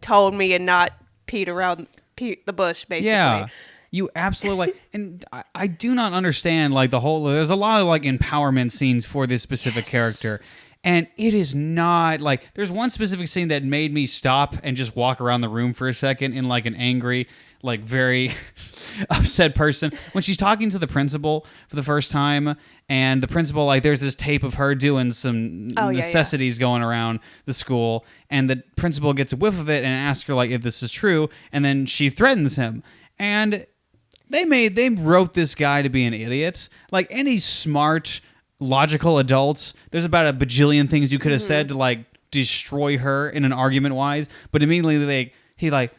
told me and not peed around the bush, basically. Yeah. You absolutely like, and I do not understand like the whole. There's a lot of like empowerment scenes for this specific character, and it is not like there's one specific scene that made me stop and just walk around the room for a second in like an angry, like very upset person when she's talking to the principal for the first time, and the principal like there's this tape of her doing some necessities going around the school, and the principal gets a whiff of it and asks her like if this is true, and then she threatens him, and They wrote this guy to be an idiot. Like any smart, logical adult, there's about a bajillion things you could have said to like destroy her in an argument wise. But immediately I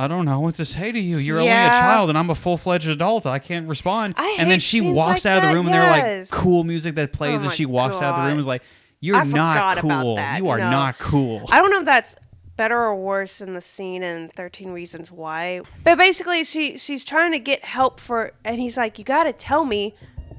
don't know what to say to you. You're only a child and I'm a full-fledged adult. I can't respond. And then she walks out of the room and there are like cool music that plays as she walks out of the room. Is like, you're not cool. You are not cool. I don't know if that's better or worse than the scene in 13 Reasons Why. But basically, she's trying to get help and he's like, you got to tell me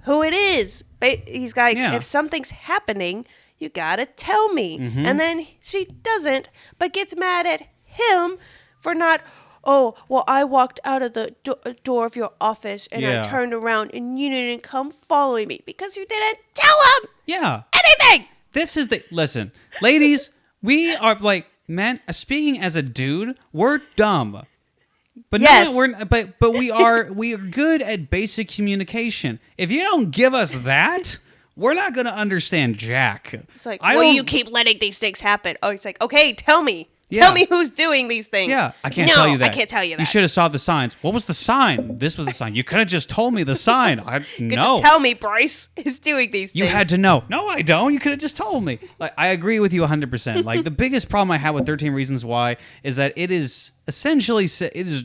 who it is. He's like, if something's happening, you got to tell me. Mm-hmm. And then she doesn't, but gets mad at him for not, I walked out of the door of your office and I turned around and you didn't come following me because you didn't tell him anything. Listen, ladies, we are like, man, speaking as a dude, we're dumb. But but we are good at basic communication. If you don't give us that, we're not going to understand jack. It's like, you keep letting these things happen. Oh, it's like, okay, tell me. Yeah. Tell me who's doing these things. Yeah, I can't tell you that. I can't tell you that. You should have saw the signs. What was the sign? This was the sign. You could have just told me the sign. You could just tell me Bryce is doing these things. You had to know. No, I don't. You could have just told me. Like, I agree with you 100%. Like, the biggest problem I have with 13 Reasons Why is that it is essentially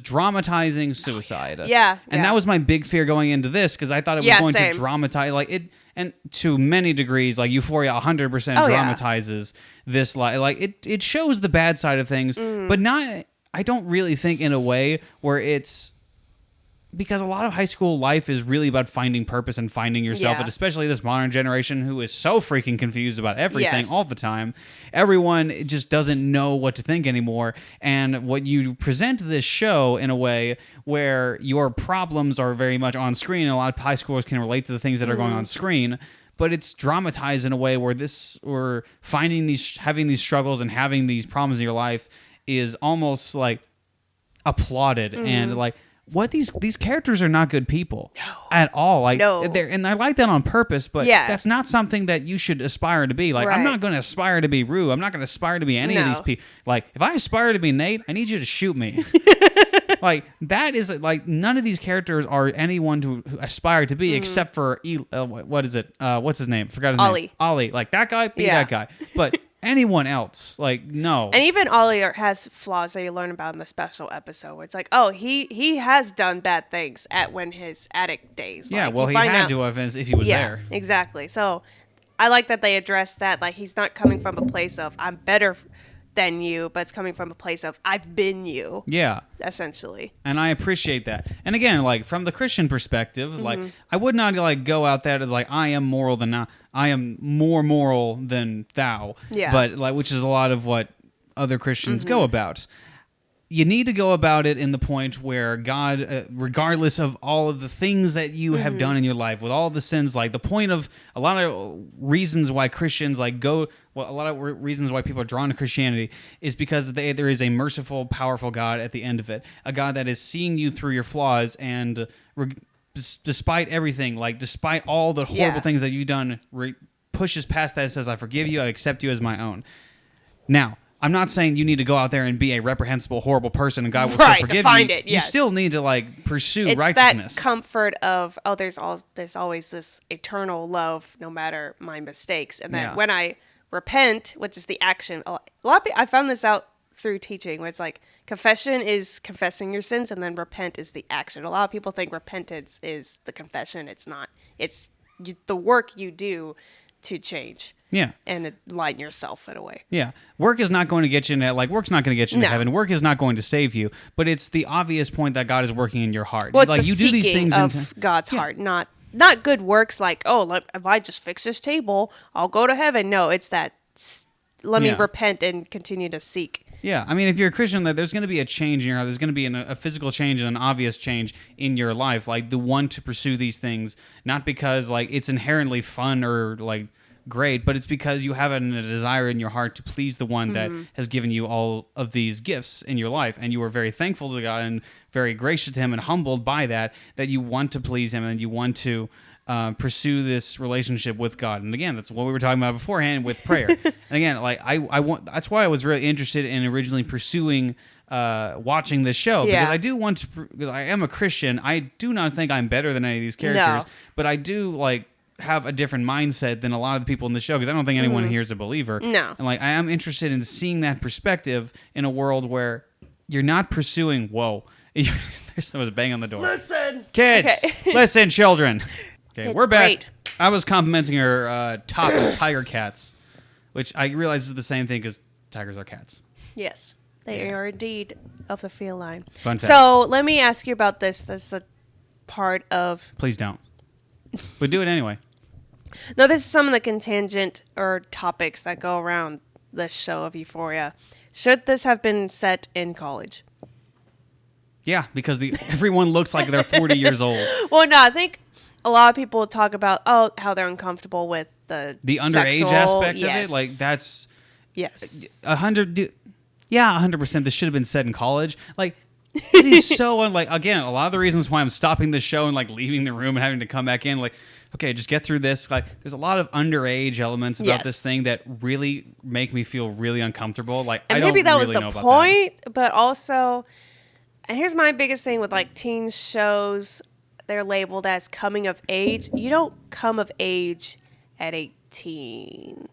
dramatizing suicide. Yeah. And that was my big fear going into this because I thought it was going to dramatize like it. And to many degrees, like Euphoria 100% dramatizes this. Like it shows the bad side of things, but not. I don't really think in a way where it's because a lot of high school life is really about finding purpose and finding yourself, Yeah. and especially this modern generation who is so freaking confused about everything Yes. all the time. Everyone just doesn't know what to think anymore. And what you present this show in a way where your problems are very much on screen, and a lot of high schoolers can relate to the things that are going on screen, but it's dramatized in a way where having these struggles and having these problems in your life is almost like applauded and like, what these characters are not good people at all. Like, No. and I like that on purpose, but Yeah. that's not something that you should aspire to be. Like, I'm Right. not going to aspire to be Rue. I'm not going to aspire to be any of these No. people. Like, if I aspire to be Nate, I need you to shoot me. Like, that is like, none of these characters are anyone to aspire to be except for what is it? What's his name? Forgot his Ollie. name. Ollie. Like, that guy, be Yeah. that guy. But anyone else, like, no. And even Ollie has flaws that you learn about in the special episode, where it's like, oh, he has done bad things when his addict days. Yeah, Like, well, you he find had out- to have if he was yeah, there. exactly. So I like that they address that. Like, he's not coming from a place of I'm better than you, but it's coming from a place of I've been you, Yeah. essentially. And I appreciate that. And again, like, from the Christian perspective, like, I would not like go out there as like, I am moral than now. I am more moral than thou. Yeah. But like, which is a lot of what other Christians go about. You need to go about it in the point where God, regardless of all of the things that you have done in your life, with all the sins, like the point of a lot of reasons why Christians a lot of reasons why people are drawn to Christianity is because there is a merciful, powerful God at the end of it, a God that is seeing you through your flaws and despite everything, like despite all the horrible things that you've done, pushes past that and says, "I forgive you, I accept you as my own." Now, I'm not saying you need to go out there and be a reprehensible, horrible person and God will Right, still forgive find you. it, yes. You still need to like pursue It's righteousness. that comfort of, oh, there's always this eternal love, no matter my mistakes, and that when I repent, which is the action, a lot of people, I found this out through teaching, where it's like confession is confessing your sins, and then repent is the action. A lot of people think repentance is the confession. It's not. It's the work you do to change. Yeah. And enlighten yourself in a way. Yeah. Work is not going to get you into work's not going to get you into heaven. Work is not going to save you, but it's the obvious point that God is working in your heart. Well, it's like the you do these seeking things of God's heart, not good works like, oh, if I just fix this table, I'll go to heaven. No, it's that let me repent and continue to seek. Yeah, I mean, if you're a Christian, there's going to be a change in your heart. There's going to be a physical change and an obvious change in your life, like the one to pursue these things, not because like it's inherently fun or like great, but it's because you have a desire in your heart to please the one that has given you all of these gifts in your life, and you are very thankful to God and very gracious to Him and humbled by that you want to please Him and you want to pursue this relationship with God. And again, that's what we were talking about beforehand with prayer. And again, like I want, that's why I was really interested in originally pursuing watching this show, because I do want to, because I am a Christian. I do not think I'm better than any of these characters, but I do like have a different mindset than a lot of the people in the show, because I don't think anyone here is a believer. No. And like I am interested in seeing that perspective in a world where you're not pursuing, there was a bang on the door. Listen. Kids, Okay. listen, children. Okay, It's we're back. great. I was complimenting her top of tiger cats, which I realize is the same thing because tigers are cats. Yes, they are indeed of the feline. Fantastic. So let me ask you about this. This is a part of... Please don't. But do it anyway. No, this is some of the contingent or topics that go around this show of Euphoria. Should this have been set in college? Yeah, because everyone looks like they're 40 years old. Well, no, I think a lot of people talk about how they're uncomfortable with the underage sexual, aspect of yes. it, like that's yes, 100. Yeah, 100%. This should have been set in college. Like it is so unlike. Again, a lot of the reasons why I'm stopping the show and like leaving the room and having to come back in, like, okay, just get through this. Like, there's a lot of underage elements about this thing that really make me feel really uncomfortable. Like, and I don't maybe that really was the know about point, but also, and here's my biggest thing with like teen shows. They're labeled as coming of age. You don't come of age at 18.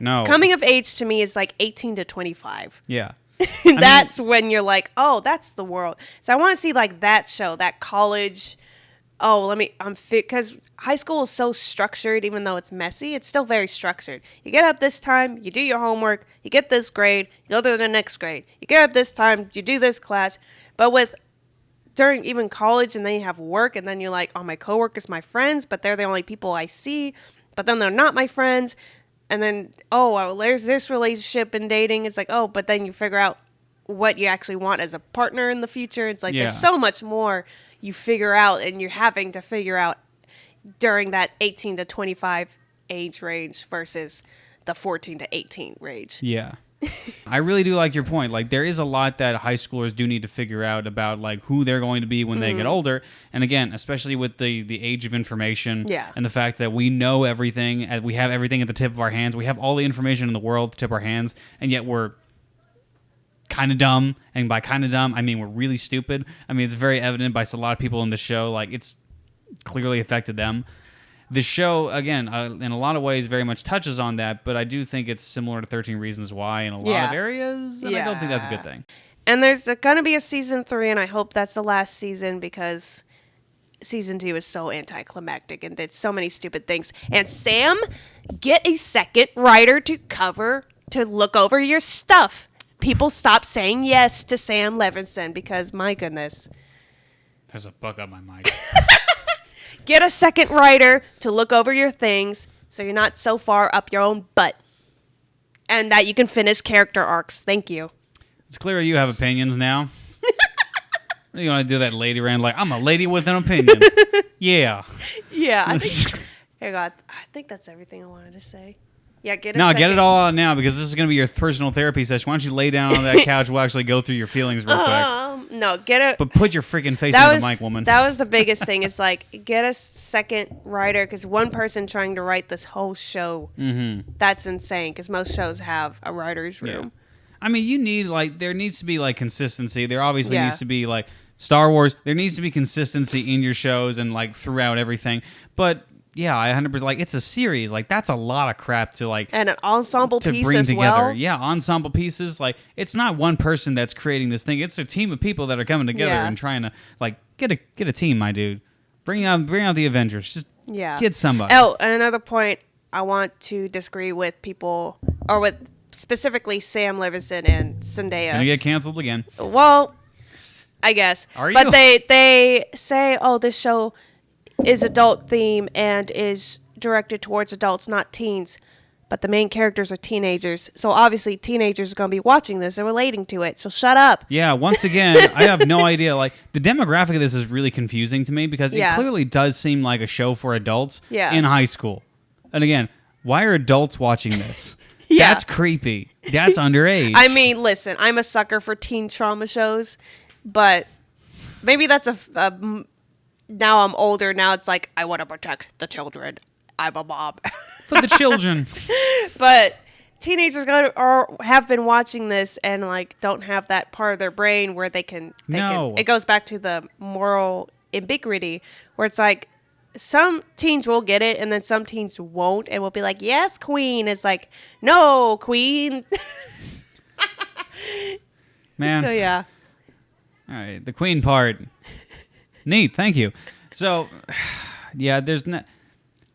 No. Coming of age to me is like 18 to 25. Yeah. That's when you're like, oh, that's the world. So I want to see like that show, that college. Oh, I'm fit, because high school is so structured. Even though it's messy, it's still very structured. You get up this time, you do your homework, you get this grade, you go to the next grade. You get up this time, you do this class. But with during even college, and then you have work, and then you're like, oh, my coworkers, my friends, but they're the only people I see, but then they're not my friends. And then, oh, well, there's this relationship and dating. It's like, oh, but then you figure out what you actually want as a partner in the future. It's like, there's so much more you figure out, and you're having to figure out during that 18 to 25 age range versus the 14 to 18 range. Yeah. I really do like your point. Like, there is a lot that high schoolers do need to figure out about, like, who they're going to be when they get older. And again, especially with the age of information and the fact that we know everything, and we have everything at the tip of our hands. We have all the information in the world at the tip of our hands, and yet we're kind of dumb. And by kind of dumb, I mean we're really stupid. I mean, it's very evident by a lot of people in the show. Like, it's clearly affected them. The show, again, in a lot of ways, very much touches on that, but I do think it's similar to 13 Reasons Why in a lot of areas, and I don't think that's a good thing. And there's going to be a season 3, and I hope that's the last season, because season 2 is so anticlimactic and did so many stupid things. And Sam, get a second writer to look over your stuff. People stop saying yes to Sam Levinson, because, my goodness. There's a bug on my mic. Get a second writer to look over your things so you're not so far up your own butt. And that you can finish character arcs. Thank you. It's clear you have opinions now. You want to do that lady rant like, I'm a lady with an opinion. Yeah. Yeah. I think that's everything I wanted to say. Yeah, get it all out now, because this is going to be your personal therapy session. Why don't you lay down on that couch? We'll actually go through your feelings real quick. No, get it. But put your freaking face in the mic, woman. That was the biggest thing. It's like, get a second writer, because one person trying to write this whole show, that's insane, because most shows have a writer's room. Yeah. I mean, there needs to be, like, consistency. There obviously needs to be, like, Star Wars. There needs to be consistency in your shows and, like, throughout everything. But... yeah, I 100%. Like, it's a series. Like, that's a lot of crap to, like... and an ensemble piece bring as together. well. Yeah, ensemble pieces. Like, it's not one person that's creating this thing. It's a team of people that are coming together and trying to, like, get a team, my dude. Bring out the Avengers. Just get somebody. Oh, and another point, I want to disagree with people, or with specifically Sam Levinson and Zendaya. Gonna get canceled again. Well, I guess. Are you? But they say, oh, this show is adult theme and is directed towards adults, not teens. But the main characters are teenagers. So obviously teenagers are going to be watching this and relating to it. So shut up. Yeah, once again, I have no idea. Like, the demographic of this is really confusing to me, because it clearly does seem like a show for adults in high school. And again, why are adults watching this? That's creepy. That's underage. I mean, listen, I'm a sucker for teen trauma shows, but maybe that's now I'm older. Now it's like, I want to protect the children. I'm a mom. For the children. But teenagers have been watching this and, like, don't have that part of their brain where they can... It goes back to the moral ambiguity, where it's like, some teens will get it and then some teens won't, and will be like, yes, queen. It's like, no, queen. Man. So, yeah. All right, the queen part. Neat, thank you. So, yeah,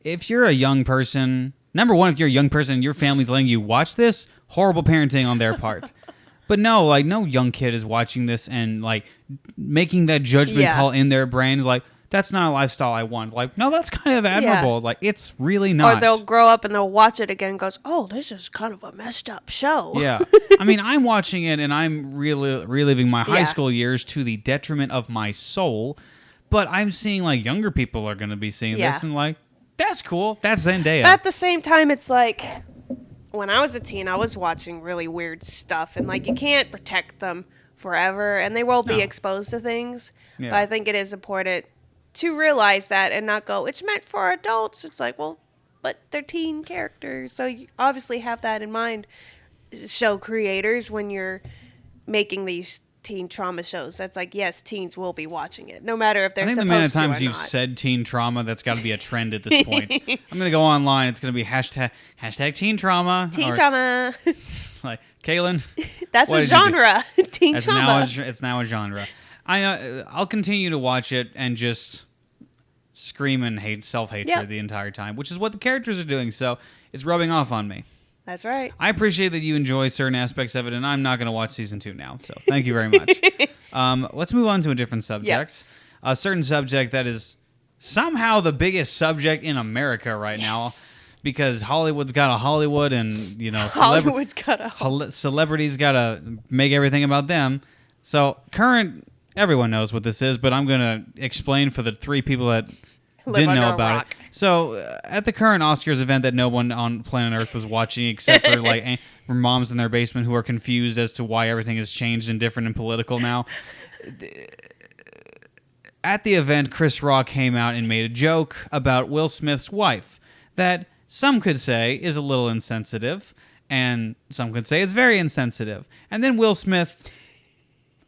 if you're a young person, number one, if you're a young person and your family's letting you watch this, horrible parenting on their part. But no, like, no young kid is watching this and, like, making that judgment call in their brains, like, that's not a lifestyle I want. Like, no, that's kind of admirable. Yeah. Like, it's really not. Or they'll grow up and they'll watch it again and goes, oh, this is kind of a messed up show. Yeah. I mean, I'm watching it and I'm really reliving my high school years to the detriment of my soul. But I'm seeing, like, younger people are going to be seeing this and, like, that's cool. That's Zendaya. But at the same time, it's like, when I was a teen, I was watching really weird stuff. And, like, you can't protect them forever. And they will be exposed to things. Yeah. But I think it is important to realize that and not go, it's meant for adults. It's like, well, but they're teen characters. So you obviously have that in mind, show creators, when you're making these teen trauma shows. That's like, yes, teens will be watching it, no matter if they're supposed to or not. I think the amount of times you've said teen trauma, that's got to be a trend at this point. I'm going to go online. It's going to be hashtag teen trauma. Teen trauma. Like, Kaylin. That's a genre. Teen trauma. It's now a genre. I'll continue to watch it and just scream and self-hatred the entire time, which is what the characters are doing, so it's rubbing off on me. That's right. I appreciate that you enjoy certain aspects of it, and I'm not going to watch season 2 now, so thank you very much. Let's move on to a different subject. Yes. A certain subject that is somehow the biggest subject in America right now, because Hollywood's got a Hollywood, and Hollywood's got a celebrities got to make everything about them. So everyone knows what this is, but I'm gonna explain for the 3 people that didn't know about it. So at the current Oscars event that no one on planet Earth was watching except for like for moms in their basement who are confused as to why everything has changed and different and political now. At the event, Chris Rock came out and made a joke about Will Smith's wife that some could say is a little insensitive, and some could say it's very insensitive. And then Will Smith,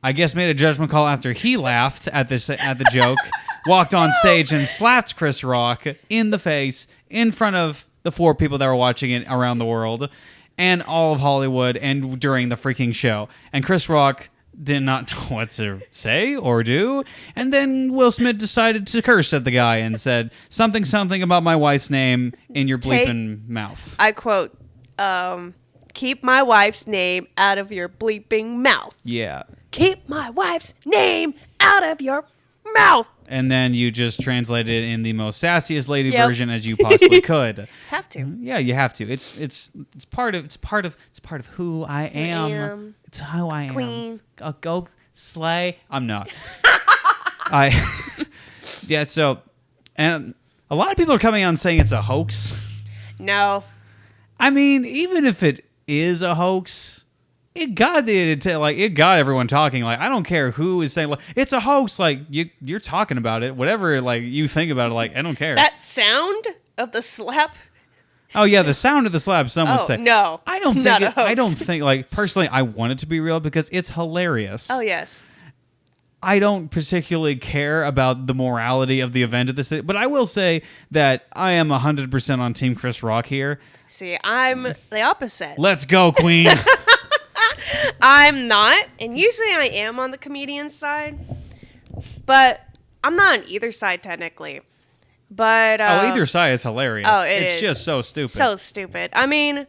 I guess, made a judgment call after he laughed at the joke, walked on stage and slapped Chris Rock in the face in front of the 4 people that were watching it around the world and all of Hollywood and during the freaking show. And Chris Rock did not know what to say or do. And then Will Smith decided to curse at the guy and said something about my wife's name in your bleeping mouth. I quote, keep my wife's name out of your bleeping mouth. Yeah. Keep my wife's name out of your mouth. And then you just translated it in the most sassiest lady version as you possibly could. Have to. Yeah, you have to. It's part of who I am. It's how I am. Queen. Go slay. I'm not. Yeah. So, and a lot of people are coming out and saying it's a hoax. No. I mean, even if it is a hoax, it got everyone talking. Like, I don't care who is saying, like, it's a hoax. Like, you're talking about it. Whatever, like, you think about it. Like, I don't care. That sound of the slap. Oh yeah, the sound of the slap. Some would say. No, I don't think. not a hoax. I don't think. Like, personally, I want it to be real because it's hilarious. Oh yes. I don't particularly care about the morality of the event at this, but I will say that I am 100% on Team Chris Rock here. See, I'm the opposite. Let's go, Queen. I'm not, and usually I am on the comedian side, but I'm not on either side technically. But either side is hilarious. Oh, it's just so stupid. So stupid. I mean,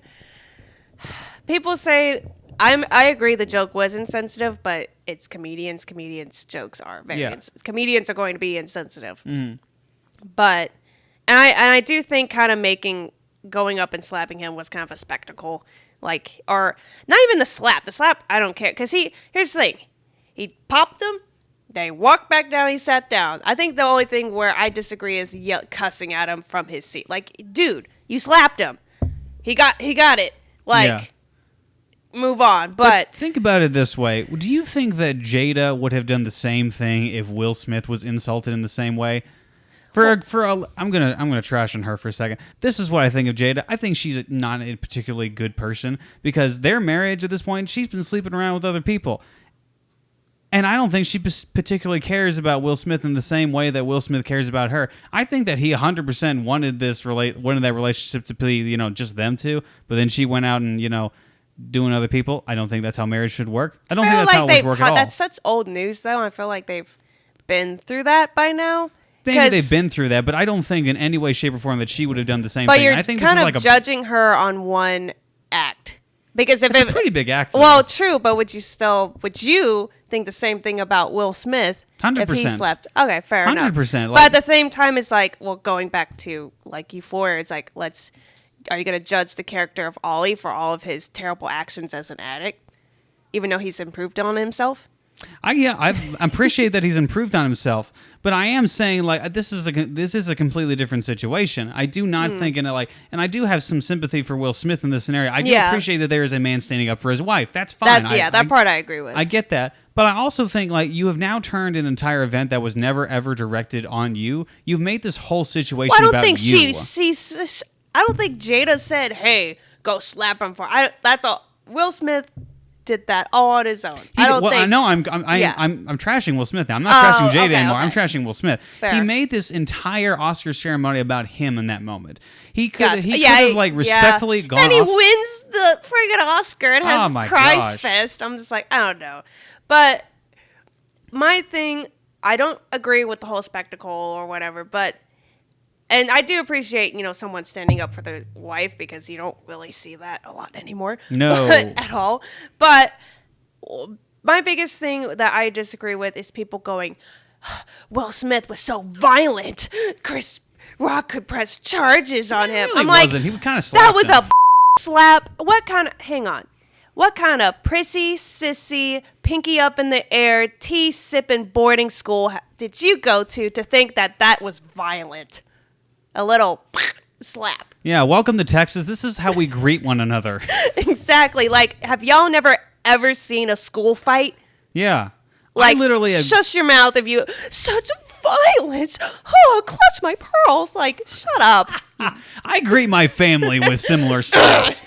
people say I agree the joke was insensitive, but it's comedians. Comedians' jokes are very comedians are going to be insensitive. Mm. But and I do think kind of going up and slapping him was kind of a spectacle. Like, or not even the slap. The slap, I don't care. Because here's the thing. He popped him, then he walked back down, he sat down. I think the only thing where I disagree is cussing at him from his seat. Like, dude, you slapped him. He got it. Like, move on. But think about it this way. Do you think that Jada would have done the same thing if Will Smith was insulted in the same way? I'm gonna trash on her for a second. This is what I think of Jada. I think she's not a particularly good person because their marriage at this point, she's been sleeping around with other people, and I don't think she particularly cares about Will Smith in the same way that Will Smith cares about her. I think that he 100% wanted that relationship to be just them two, but then she went out and doing other people. I don't think that's how marriage should work. I don't think that's how it would work at all. That's such old news though. I feel like they've been through that by now. Maybe they've been through that, but I don't think in any way, shape, or form that she would have done the same but thing. You're I think kind this of is like judging her on one act. Because if it's a pretty big act. Well, true, but would you think the same thing about Will Smith 100%. if he slept? Okay, fair 100%, enough. 100%. But at the same time, it's like, well, going back to like Euphoria, it's like, are you going to judge the character of Ollie for all of his terrible actions as an addict, even though he's improved on himself? I appreciate that he's improved on himself, but I am saying like this is a completely different situation. I do not think and I do have some sympathy for Will Smith in this scenario. I do appreciate that there is a man standing up for his wife. That's fine. That part I agree with. I get that, but I also think like you have now turned an entire event that was never ever directed on you. You've made this whole situation about you. I don't think Jada said, "Hey, go slap him for." That's all. Will Smith did that all on his own. I know I'm trashing Will Smith now. I'm not trashing Jada anymore. Okay. I'm trashing Will Smith. Fair. He made this entire Oscar ceremony about him in that moment. He could have respectfully gone. And he wins the friggin' Oscar and has Christ Fest. I'm just like, I don't know. But my thing, I don't agree with the whole spectacle or whatever, and I do appreciate, someone standing up for their wife because you don't really see that a lot anymore. No. At all. But my biggest thing that I disagree with is people going, Will Smith was so violent. Chris Rock could press charges on him. Really I'm like, wasn't. He kind of that was him. a slap. Hang on. What kind of prissy, sissy, pinky up in the air, tea sipping boarding school did you go to think that was violent? A little slap. Yeah, welcome to Texas. This is how we greet one another. Exactly. Like, have y'all never ever seen a school fight? Yeah. Like, I literally shush your mouth if you... Such violence. Oh, clutch my pearls. Like, shut up. I greet my family with similar slaps.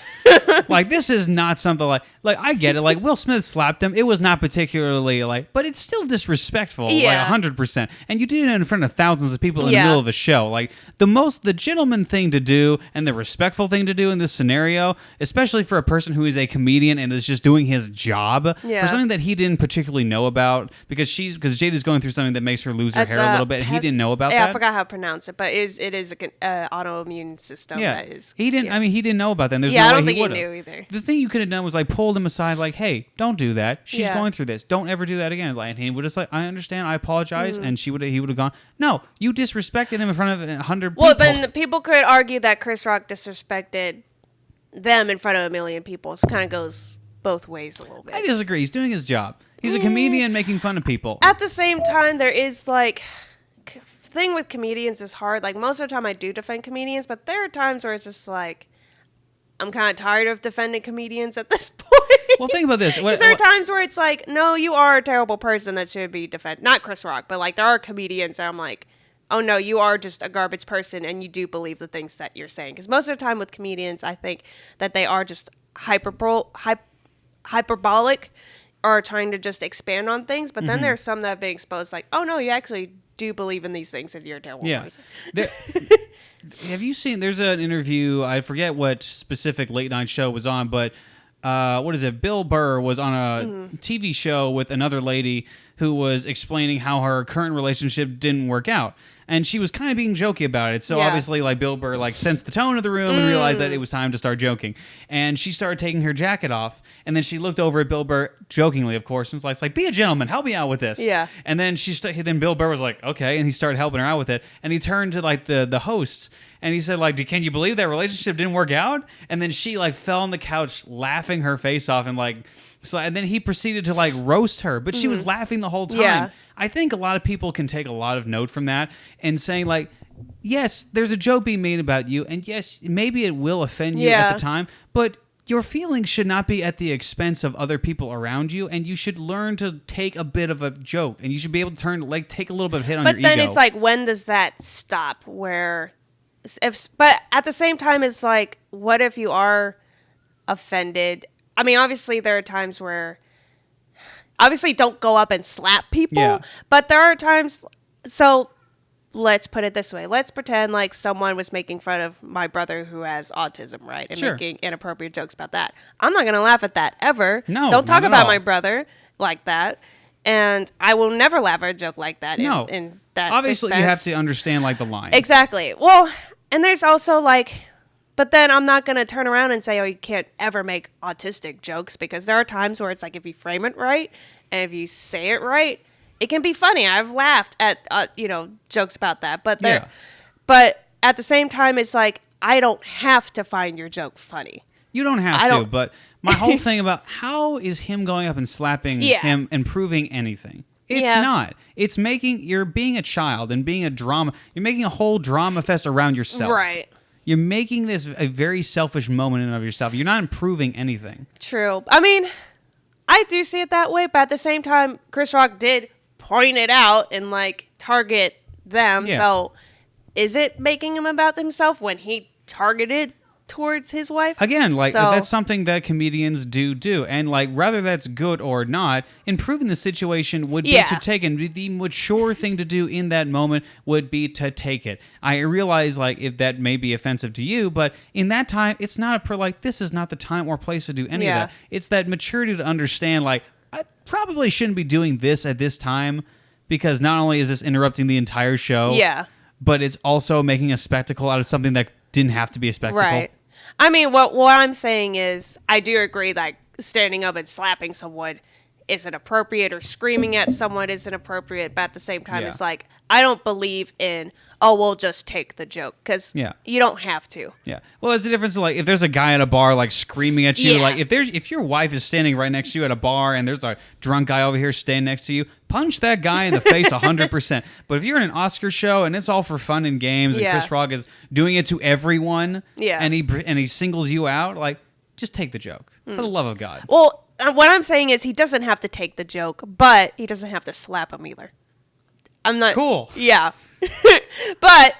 Like, this is not something like I get it. Like, Will Smith slapped him. It was not particularly but it's still disrespectful. Yeah. Like 100%. And you did it in front of thousands of people in the middle of a show. Like, the gentleman thing to do and the respectful thing to do in this scenario, especially for a person who is a comedian and is just doing his job, for something that he didn't particularly know about, because Jade is going through something that makes her lose her hair a little bit, and he didn't know about that. Yeah, I forgot how to pronounce it, but it is an autoimmune system. Yeah, that is, he didn't. I mean, he didn't know about that. And there's I no don't way think he he knew either. The thing you could have done was pulled him aside, hey, don't do that. She's Yeah. going through this. Don't ever do that again. And he would have said, I understand. I apologize. And he would have gone, no, you disrespected him in front of 100 people. Well, then people could argue that Chris Rock disrespected them in front of a million people. So it kind of goes both ways a little bit. I disagree. He's doing his job. He's a comedian making fun of people. At the same time, there is thing with comedians is hard. Like, most of the time I do defend comedians, but there are times where it's just I'm kind of tired of defending comedians at this point. Well, think about this. There are times where it's no, you are a terrible person that should be defended. Not Chris Rock, but there are comedians that I'm oh no, you are just a garbage person and you do believe the things that you're saying. Because most of the time with comedians, I think that they are just hyperbolic or trying to just expand on things. But then there's some that have been exposed oh no, you actually do believe in these things and you're a terrible person. Have you seen, there's an interview, I forget what specific late night show was on, but what is it? Bill Burr was on a TV show with another lady who was explaining how her current relationship didn't work out. And she was kind of being jokey about it. So obviously, Bill Burr sensed the tone of the room and realized that it was time to start joking. And she started taking her jacket off. And then she looked over at Bill Burr, jokingly, of course, and was like, be a gentleman, help me out with this. Yeah. And then then Bill Burr was like, okay. And he started helping her out with it. And he turned to the hosts and he said, can you believe that relationship didn't work out? And then she fell on the couch laughing her face off and and then he proceeded to roast her, but she was laughing the whole time. Yeah. I think a lot of people can take a lot of note from that and saying yes, there's a joke being made about you, and yes, maybe it will offend you at the time, but your feelings should not be at the expense of other people around you, and you should learn to take a bit of a joke, and you should be ego. Take a little bit of hit on your ego. But then it's when does that stop? But at the same time, it's what if you are offended? I mean, obviously there are times where, obviously don't go up and slap people, but there are times, so let's put it this way. Let's pretend someone was making fun of my brother who has autism, right? And making inappropriate jokes about that. I'm not going to laugh at that ever. No, don't talk not at about all. my brother like that. And I will never laugh at a joke like that in that obviously dispense. you have to understand the line. Exactly. Well, and there's also but then I'm not going to turn around and say, oh, you can't ever make autistic jokes, because there are times where it's if you frame it right and if you say it right, it can be funny. I've laughed at, jokes about that. But but at the same time, it's I don't have to find your joke funny. You don't have to, but my whole thing about how is him going up and slapping him improving anything? It's not. It's you're being a child and being a drama. You're making a whole drama fest around yourself. Right. You're making this a very selfish moment in and of yourself. You're not improving anything. True. I mean, I do see it that way, but at the same time, Chris Rock did point it out and target them. Yeah. So is it making him about himself when he targeted towards his wife? Again, that's something that comedians do. And rather that's good or not, improving the situation would be to take it. The mature thing to do in that moment would be to take it. I realize if that may be offensive to you, but in that time, it's not this is not the time or place to do any of that. It's that maturity to understand I probably shouldn't be doing this at this time, because not only is this interrupting the entire show, but it's also making a spectacle out of something that didn't have to be a spectacle. Right. I mean, what I'm saying is, I do agree that standing up and slapping someone isn't appropriate or screaming at someone isn't appropriate. But at the same time, Yeah. it's like, I don't believe in, oh, we'll just take the joke, because you don't have to. Yeah. Well, it's the difference of, like, if there's a guy at a bar, like, screaming at you, Yeah. like, if your wife is standing right next to you at a bar and there's a drunk guy over here standing next to you, punch that guy in the face 100%. But if you're in an Oscar show and it's all for fun and games and Chris Rock is doing it to everyone and he singles you out, like, just take the joke. For the love of God. Well, what I'm saying is he doesn't have to take the joke, but he doesn't have to slap him either. I'm not... Cool. Yeah. But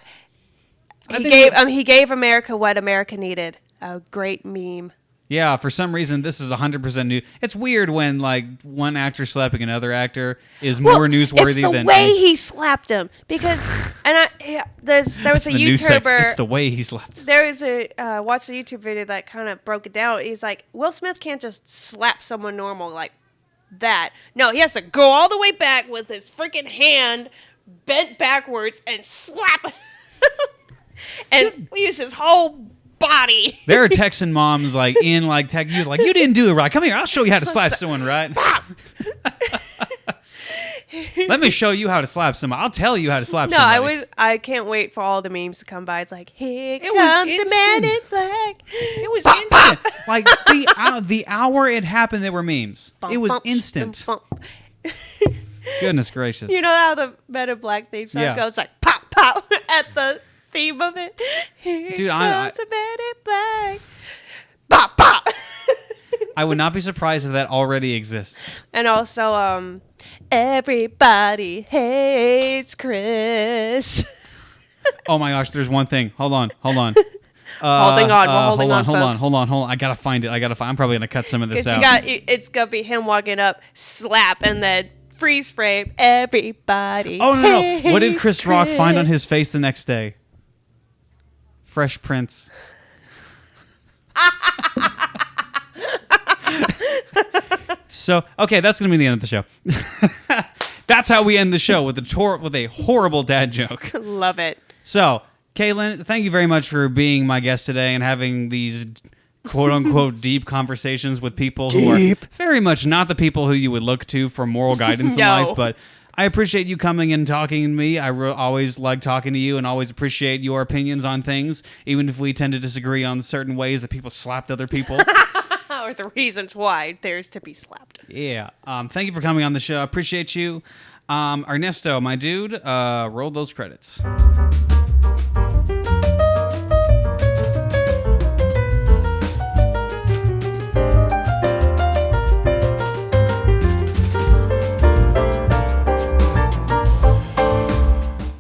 he gave America what America needed. A great meme. Yeah, for some reason, this is 100% new. It's weird when, like, one actor slapping another actor is more newsworthy than... It's the way he slapped him. Because... And there was a YouTuber... It's the way he slapped. There was watched a YouTube video that kind of broke it down. He's like, Will Smith can't just slap someone normal like that. No, he has to go all the way back with his freaking hand bent backwards and slap and use his whole body. There are Texan moms like in like tech you like, you didn't do it right. Come here, I'll show you how to slap someone right. Let me show you how to slap someone. I'll tell you how to slap somebody. I can't wait for all the memes to come by. It's like, here comes the man in black. It was instant. Like the hour it happened, there were memes. It was instant. Goodness gracious. You know how the Men in Black theme song goes like pop pop at the theme of it? Here comes the Man in Black. Pop pop. I would not be surprised if that already exists. And also, everybody hates Chris. Oh my gosh, there's one thing. Hold on. Holding on. We're holding on, folks. Hold on. I gotta find it. I'm probably gonna cut some of this out. It's gonna be him walking up, slap, and then freeze frame. Everybody. Oh no! What did Chris Rock find on his face the next day? Fresh Prince. So okay, that's gonna be the end of the show. That's how we end the show with a horrible dad joke. Love it. So, Caitlin, thank you very much for being my guest today and having these quote-unquote deep conversations with people who are very much not the people who you would look to for moral guidance in life, but I appreciate you coming and talking to me. I always like talking to you and always appreciate your opinions on things, even if we tend to disagree on certain ways that people slapped other people. Or the reasons why there's to be slapped. Yeah. Thank you for coming on the show. I appreciate you. Ernesto, my dude, roll those credits.